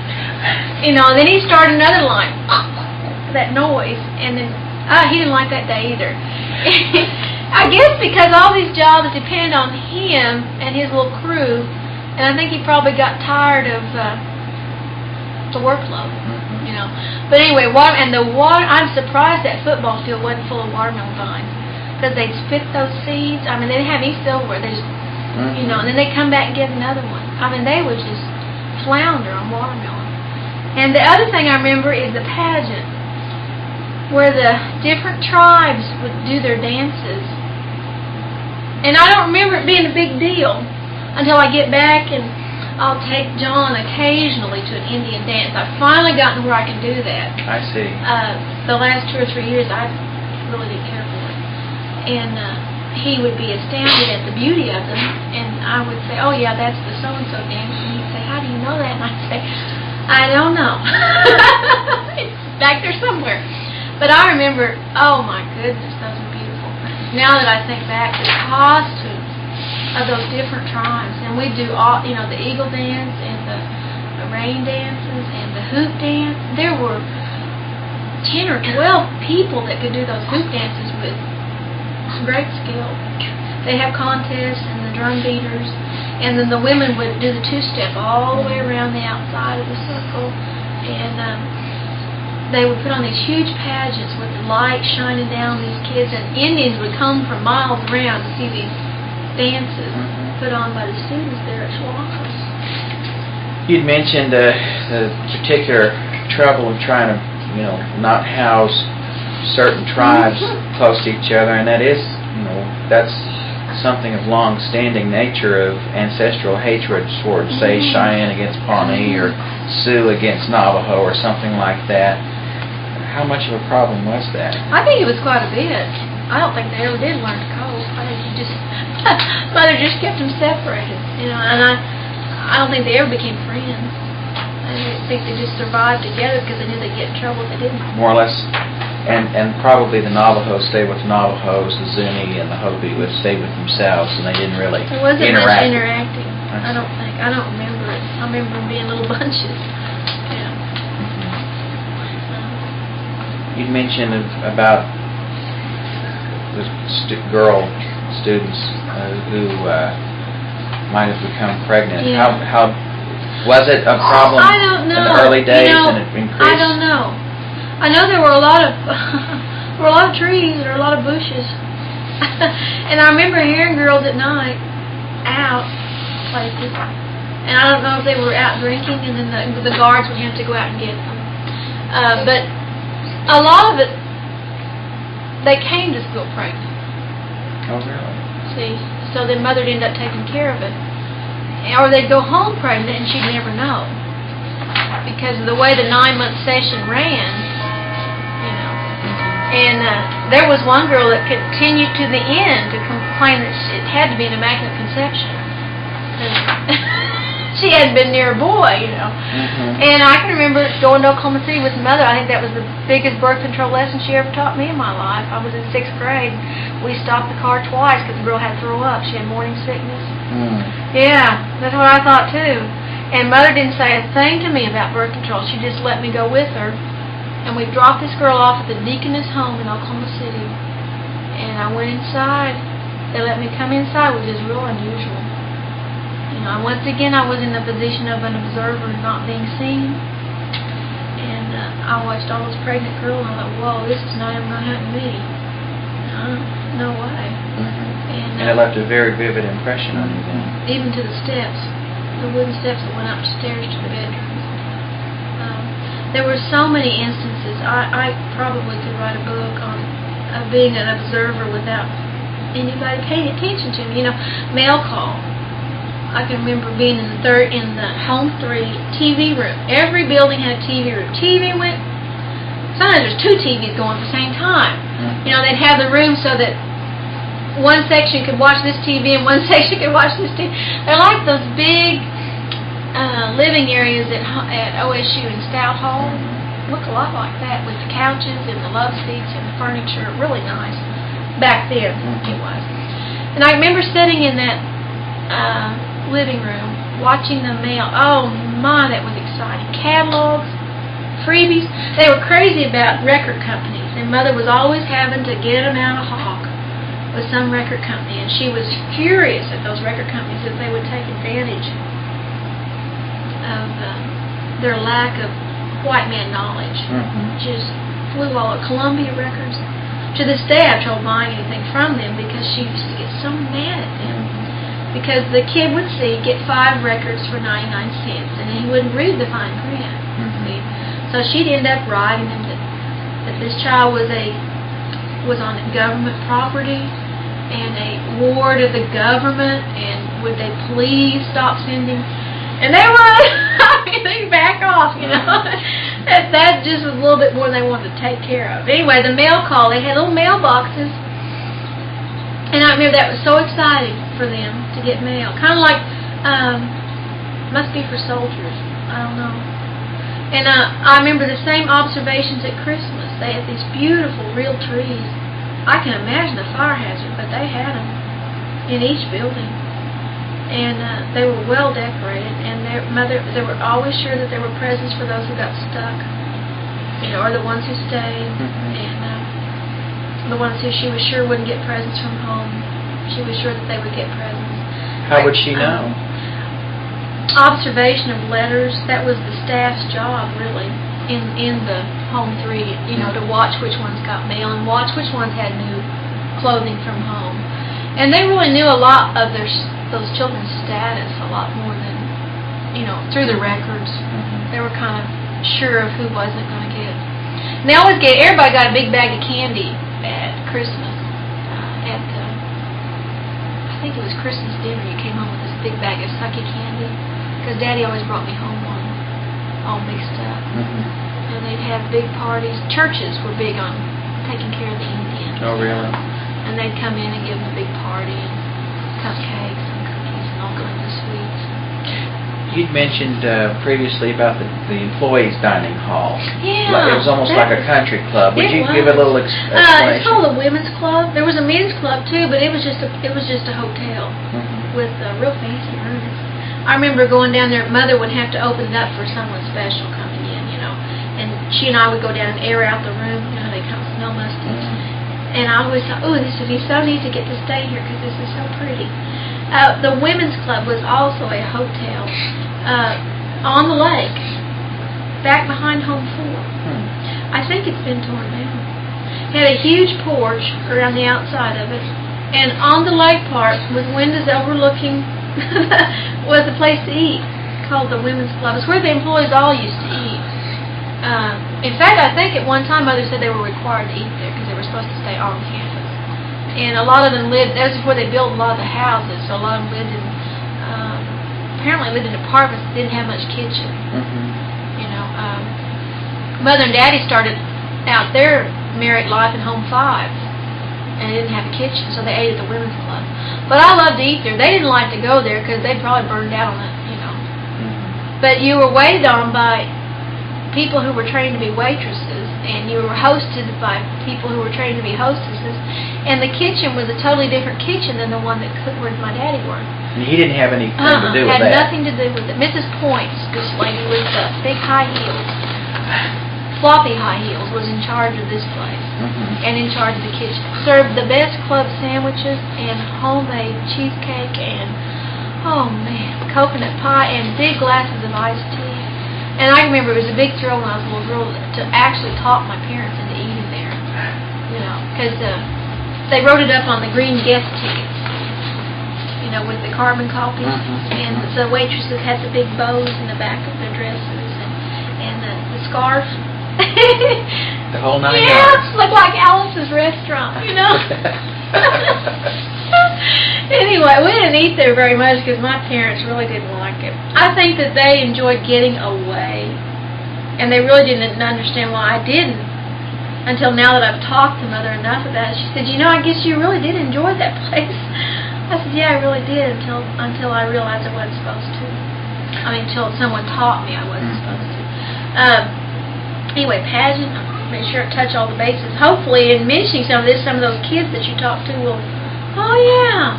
And then he started another line, that noise, and then he didn't like that day either. I guess because all these jobs depend on him and his little crew, and I think he probably got tired of the workload, But anyway, I'm surprised that football field wasn't full of watermelon vines, because they'd spit those seeds. They didn't have any silverware. They just, and then they'd come back and get another one. They would just flounder on watermelon. And the other thing I remember is the pageant, where the different tribes would do their dances. And I don't remember it being a big deal until I get back and I'll take John occasionally to an Indian dance. I've finally gotten where I can do that. I see. The last 2 or 3 years I really didn't care for it. And he would be astounded at the beauty of them. And I would say, oh yeah, that's the so-and-so dance. And he'd say, how do you know that? And I'd say, I don't know. It's back there somewhere. But I remember, oh my goodness, those were beautiful. Now that I think back, the costumes of those different tribes, and we do all, the eagle dance and the rain dances and the hoop dance. There were 10 or 12 people that could do those hoop dances with great skill. They have contests and the drum beaters, and then the women would do the two-step all the way around the outside of the circle, and they would put on these huge pageants with the light shining down on these kids, and Indians would come from miles around to see these dances put on by the students there at Chilocco. You'd mentioned the particular trouble of trying to, not house certain tribes close to each other, and that is, that's something of long-standing nature of ancestral hatred towards, say, Cheyenne against Pawnee or Sioux against Navajo or something like that. How much of a problem was that? I think it was quite a bit. I don't think they ever did learn to cope. I think Mother just kept them separated, and I don't think they ever became friends. I think they just survived together because they knew they'd get in trouble if they didn't. More or less, and probably the Navajos stayed with the Navajos, the Zuni and the Hopi would stay with themselves, and they didn't really There wasn't interact. much interacting. I don't think. I don't remember it. I remember them being little bunches. Yeah. You'd mentioned about the girl students who might have become pregnant. Yeah. How Was it a problem I don't know. in the early days and it increased? I don't know. I know there were a lot of there were a lot of trees or a lot of bushes. And I remember hearing girls at night out places. And I don't know if they were out drinking and then the guards would have to go out and get them. But a lot of it, they came to school pregnant. Oh, really? See? So then mother would end up taking care of it. Or they'd go home pregnant and she'd never know. Because of the way the 9-month session ran, you know. And there was one girl that continued to the end to complain that it had to be an immaculate conception. She hadn't been near a boy, you know. And I can remember going to Oklahoma City with mother. I think that was the biggest birth control lesson she ever taught me in my life. I was in 6th grade. We stopped the car twice because the girl had to throw up. She had morning sickness. Yeah, that's what I thought too. And mother didn't say a thing to me about birth control. She just let me go with her. And we dropped this girl off at the Deaconess home in Oklahoma City. And I went inside. They let me come inside, which is real unusual. You know, once again, I was in the position of an observer, not being seen. And I watched all those pregnant girls, and I thought, whoa, this is not even going to happen to me. No way. And it left a very vivid impression on you then. Even to the steps, the wooden steps that went upstairs to the bedrooms. There were so many instances. I probably could write a book on being an observer without anybody paying attention to me. You know, mail call. I can remember being in the home 3 TV room. Every building had a TV room. TV went. Sometimes there's 2 TVs going at the same time. You know, they'd have the room so that one section could watch this TV and one section could watch this TV. They're like those big living areas at OSU in Stout Hall. Look a lot like that with the couches and the love seats and the furniture. Really nice. Back then, it was. And I remember sitting in that living room watching the mail. Oh my, that was exciting. Catalogs, freebies. They were crazy about record companies, and mother was always having to get them out of hock with some record company, and she was furious at those record companies that they would take advantage of their lack of white man knowledge. Just flew all of Columbia Records. To this day, I've trouble buying anything from them because she used to get so mad at them. Because the kid would get 5 records for 99 cents, and he wouldn't read the fine print. So she'd end up writing him that this child was on government property and a ward of the government, and would they please stop sending? And they would. I mean, they'd back off, you know. That just was a little bit more than they wanted to take care of. Anyway, the mail call. They had little mailboxes. And I remember that was so exciting for them to get mail. Kind of like, must be for soldiers. I don't know. And I remember the same observations at Christmas. They had these beautiful real trees. I can imagine a fire hazard, but they had them in each building. And they were well decorated. And they were always sure that there were presents for those who got stuck, you know, or the ones who stayed. And the ones who she was sure wouldn't get presents from home, she was sure that they would get presents. How would she know? Observation of letters. That was the staff's job, really, in the home 3, you know, to watch which ones got mail and watch which ones had new clothing from home. And they really knew a lot of those children's status, a lot more than, you know, through the records. They were kind of sure of who wasn't going to get. And they always everybody got a big bag of candy at Christmas. I think it was Christmas dinner. You came home with this big bag of sucky candy, because Daddy always brought me home one, all mixed up. And they'd have big parties. Churches were big on taking care of the Indians. Oh, really? And they'd come in and give them a big party and cupcakes and cookies and all kinds of sweets. You'd mentioned previously about the employees' dining hall. Yeah. It was almost like a country club. Would you give a little explanation? It's called a women's club. There was a men's club too, but it was just a hotel with real fancy rooms. I remember going down there. Mother would have to open it up for someone special coming in, you know, and she and I would go down and air out the room. You know, they kind of smell musty. And I always thought, oh, this would be so neat to get to stay here because this is so pretty. The women's club was also a hotel. on the lake, back behind home 4. I think it's been torn down. Had a huge porch around the outside of it, and on the lake part, with windows overlooking, was a place to eat called the Women's Club. It's where the employees all used to eat. In fact, I think at one time Mother said they were required to eat there because they were supposed to stay on campus. And a lot of them lived, that was before they built a lot of the houses, so a lot of them lived in, apparently lived in apartments that didn't have much kitchen. You know, Mother and Daddy started out their married life in home 5, and they didn't have a kitchen, so they ate at the Women's Club. But I loved to eat there. They didn't like to go there because they'd probably burned out on it, you know. But you were waited on by people who were trained to be waitresses, and you were hosted by people who were trained to be hostesses, and the kitchen was a totally different kitchen than the one that cooked where my daddy worked. And he didn't have anything to do with had that. nothing to do with it. Mrs. Points, this lady with big high heels, floppy high heels, was in charge of this place and in charge of the kitchen. Served the best club sandwiches and homemade cheesecake and, oh man, coconut pie and big glasses of iced tea. And I remember it was a big thrill when I was a little girl to actually talk my parents into eating there, you know, because they wrote it up on the green guest tickets, you know, with the carbon copies, and the waitresses had the big bows in the back of their dresses and the scarf. The whole 9 yards. Yeah, looked like Alice's restaurant, you know. Anyway, we didn't eat there very much because my parents really didn't like it. I think that they enjoyed getting away, and they really didn't understand why I didn't until now that I've talked to Mother enough about it. She said, you know, I guess you really did enjoy that place. I said, yeah, I really did until I realized I wasn't supposed to. I mean, until someone taught me I wasn't supposed to. Anyway, pageant, make sure I touch all the bases. Hopefully, in mentioning some of this, some of those kids that you talked to will, oh yeah,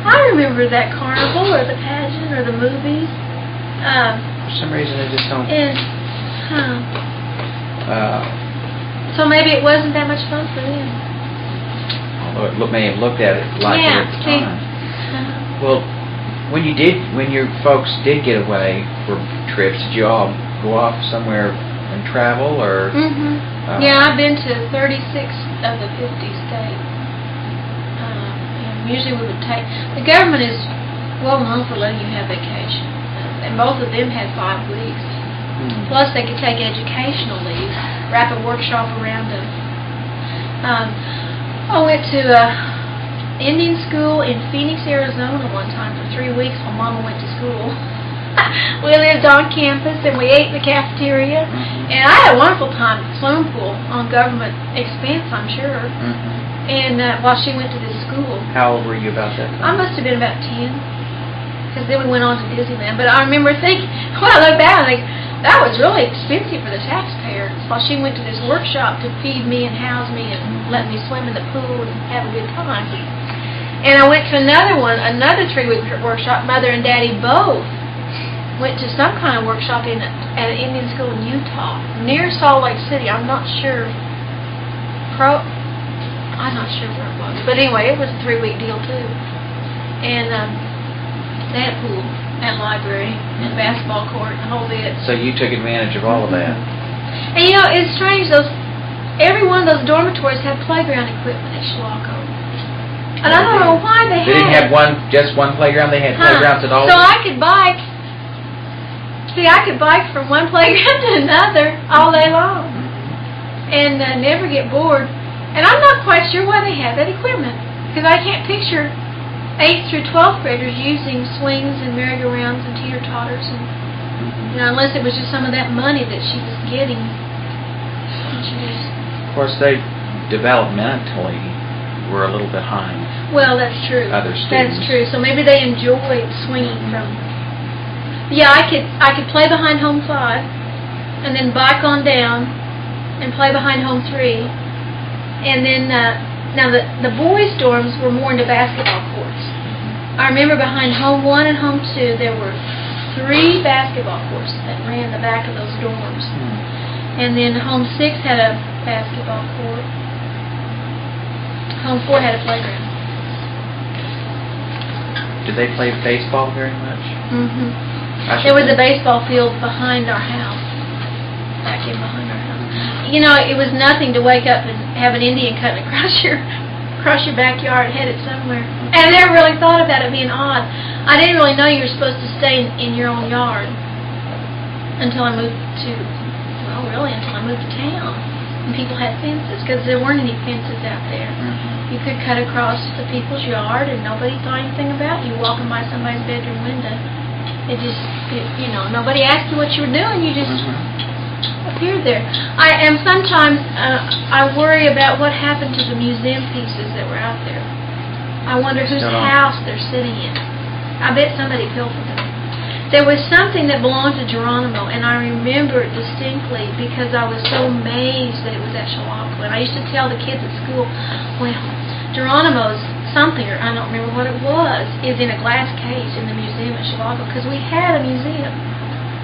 I remember that carnival or the pageant or the movies. For some reason, I just don't. So maybe it wasn't that much fun for them. Although it may have looked at it like it at the time. Well, when your folks did get away for trips, did you all go off somewhere and travel, or? Yeah, I've been to 36 of the 50 states. And usually we would take, the government is well known for letting you have vacation, and both of them had 5 weeks. Plus they could take educational leave, wrap a workshop around them. I went to Indian School in Phoenix, Arizona one time for 3 weeks while Mama went to school. We lived on campus and we ate in the cafeteria, and I had a wonderful time at the swimming pool on government expense, I'm sure. And while she went to this school. How old were you about that time? I must have been about 10, because then we went on to Disneyland. But I remember thinking, when I look back, I think, that was really expensive for the taxpayer. While she went to this workshop to feed me and house me and let me swim in the pool and have a good time. And I went to another one, another 3-week workshop. Mother and Daddy both went to some kind of workshop at an Indian school in Utah, near Salt Lake City. I'm not sure. I'm not sure where it was. But anyway, it was a 3-week deal too. And they had a pool and library and basketball court and the whole bit. So you took advantage of all of that. And you know, it's strange, every one of those dormitories had playground equipment at Chilocco. And I don't know why they didn't have just one playground, they had playgrounds at all. So I could bike. See, I could bike from one playground to another all day long and never get bored. And I'm not quite sure why they had that equipment, because I can't picture 8th through 12th graders using swings and merry-go-rounds and teeter-totters, and you know, unless it was just some of that money that she was getting. Of course, they developmentally were a little behind. Well, that's true. Other students. That's true. So maybe they enjoyed swinging from. Yeah, I could play behind home 5, and then bike on down, and play behind home 3, and then. Now, the boys' dorms were more into basketball courts. I remember behind home 1 and home 2, there were 3 basketball courts that ran the back of those dorms. And then home 6 had a basketball court. Home 4 had a playground. Did they play baseball very much? There was a baseball field behind our house, back in behind our house. You know, it was nothing to wake up and have an Indian cutting across your backyard headed somewhere. And I never really thought about it being odd. I didn't really know you were supposed to stay in your own yard until I moved to, well, really until I moved to town. And people had fences, because there weren't any fences out there. You could cut across the people's yard and nobody thought anything about you walking by somebody's bedroom window. You know, nobody asked you what you were doing, you just appeared there. And sometimes I worry about what happened to the museum pieces that were out there. I wonder whose house they're sitting in. I bet somebody pilfered them. There was something that belonged to Geronimo, and I remember it distinctly because I was so amazed that it was at Chilocco. And I used to tell the kids at school, well, Geronimo's something, or I don't remember what it was, is in a glass case in the museum at Chilocco, because we had a museum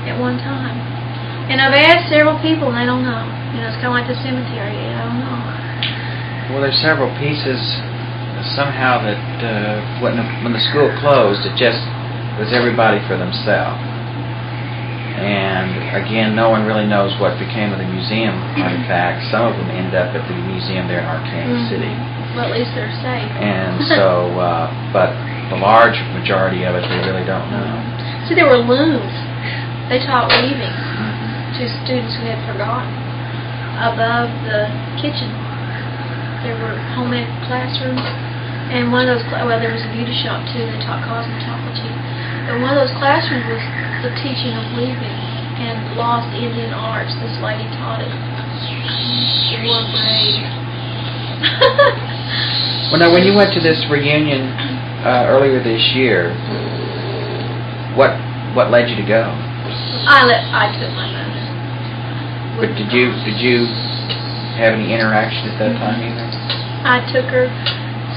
at one time. And I've asked several people, and they don't know. You know, it's kind of like the cemetery. I don't know. Well, there's several pieces somehow that when the school closed, it just was everybody for themselves. And again, no one really knows what became of the museum artifacts. Some of them ended up at the museum there in Arkansas City. Well, at least they're safe. And so, but the large majority of it, they really don't know. See, there were looms. They taught weaving to students who had forgotten. Above the kitchen, there were homemade classrooms. And one of those, well, there was a beauty shop too. They taught cosmetology. And one of those classrooms was the teaching of weaving and lost Indian arts. This lady taught it. She wore braid. Well, now, when you went to this reunion earlier this year, what led you to go? I took my mother. But did you have any interaction at that time either? I took her,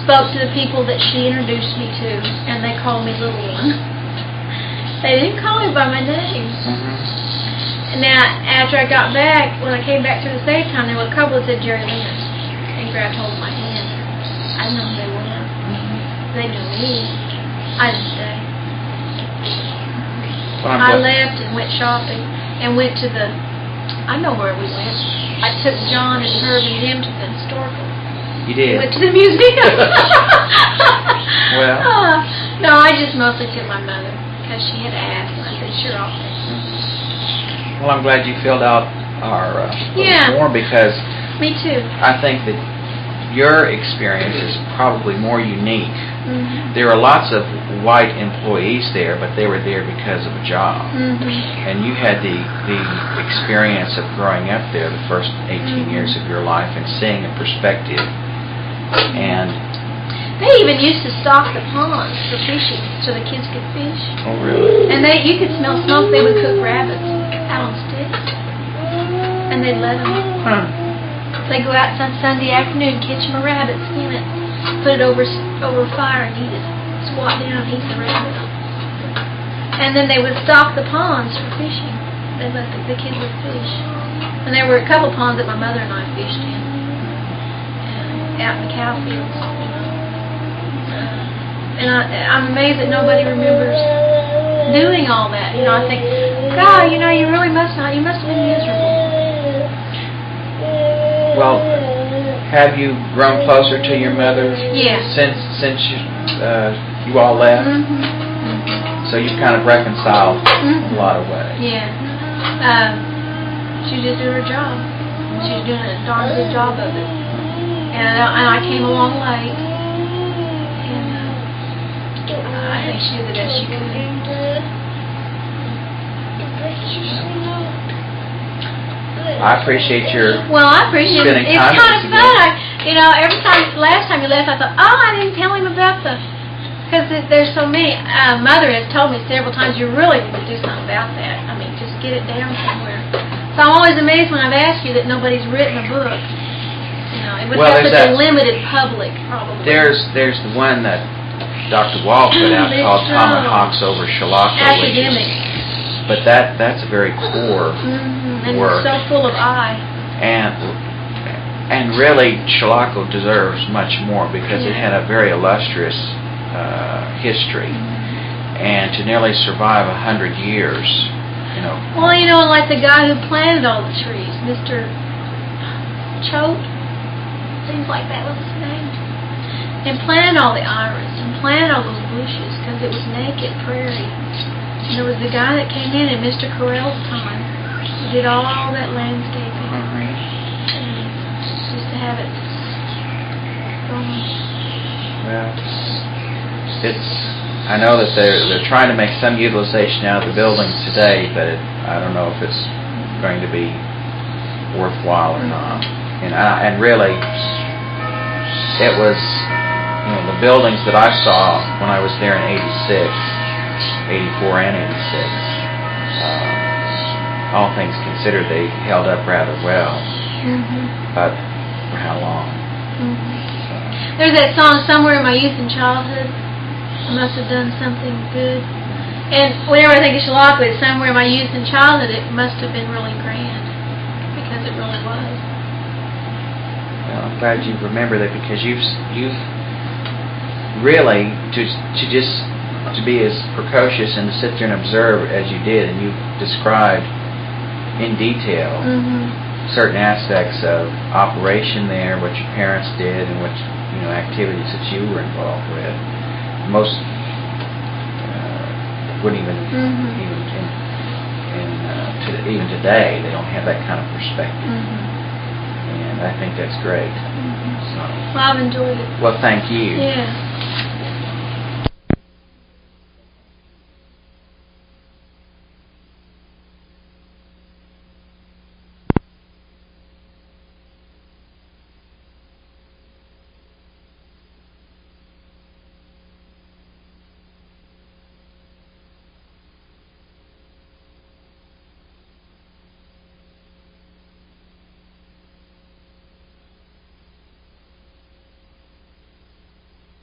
spoke to the people that she introduced me to, and they called me Little One. They didn't call me by my name. Now, after I got back, when I came back to the same time, there were a couple that said Jeri Horniek and grabbed hold of my hand. I know who they were. They knew me. I didn't stay. Well, I left and went shopping and went to the, I know where we went. I took John and Herb and Jim to the historical. You did? Went to the museum. Well. No, I just mostly took my mother because she had asked, and I said, sure, I'll take her. Well, I'm glad you filled out our form, because me too. I think that your experience is probably more unique. There are lots of white employees there, but they were there because of a job. And you had the experience of growing up there the first 18 years of your life and seeing a perspective. And they even used to stock the ponds for fishing so the kids could fish. Oh, really? And you could smell smoke. They would cook rabbits out on sticks. And they'd let them. They'd go out some Sunday afternoon, catch them a rabbit, skin it, put it over a fire and eat it. Squat down and eat the rabbit. And then they would stock the ponds for fishing. They let the kids would fish. And there were a couple ponds that my mother and I fished in. Out in the cow fields. And I'm amazed that nobody remembers doing all that. You know, I think, God, you know, you really must not. You must have been miserable. Well, have you grown closer to your mother since you all left? So you've kind of reconciled in a lot of ways. Yeah. She was just doing her job. She was doing a darn good job of it. And I came along late. And I think she did the best she could. I appreciate your I appreciate it. It's time kind of fun. Last time you left, I thought, I didn't tell him about because there's so many. Mother has told me several times, you really need to do something about that. I mean, just get it down somewhere. So I'm always amazed when I've asked you that nobody's written a book. You know, it would have such a limited public, probably. There's the one that Dr. Wall put out called Tomahawks over Chilocco. Academic. But that's a very core and work. It's so full of eye. And really, Chilocco deserves much more because it had a very illustrious history. and to nearly survive 100 years, you know. Well, you know, like the guy who planted all the trees, Mr. Choate, things like that was his name, and planted all the iris and planted all those bushes because it was naked prairie. And there was the guy that came in Mr. Carell's time who did all that landscaping. And just to have it going. Well, I know that they're trying to make some utilization out of the buildings today, but I don't know if it's going to be worthwhile or not. And really, it was, you know, the buildings that I saw when I was there in '86, '84 and '86. All things considered, they held up rather well. But for how long? There's that song, Somewhere in My Youth and Childhood, I must have done something good. And whenever I think of Chilocco, it's somewhere in my youth and childhood, it must have been really grand, because it really was. Well, I'm glad you remember that, because you've really, to be as precocious and to sit there and observe as you did, and you described in detail certain aspects of operation there, what your parents did, and what activities that you were involved with. Most wouldn't even today, they don't have that kind of perspective, and I think that's great. So, well, I've enjoyed it. Well, thank you. Yeah.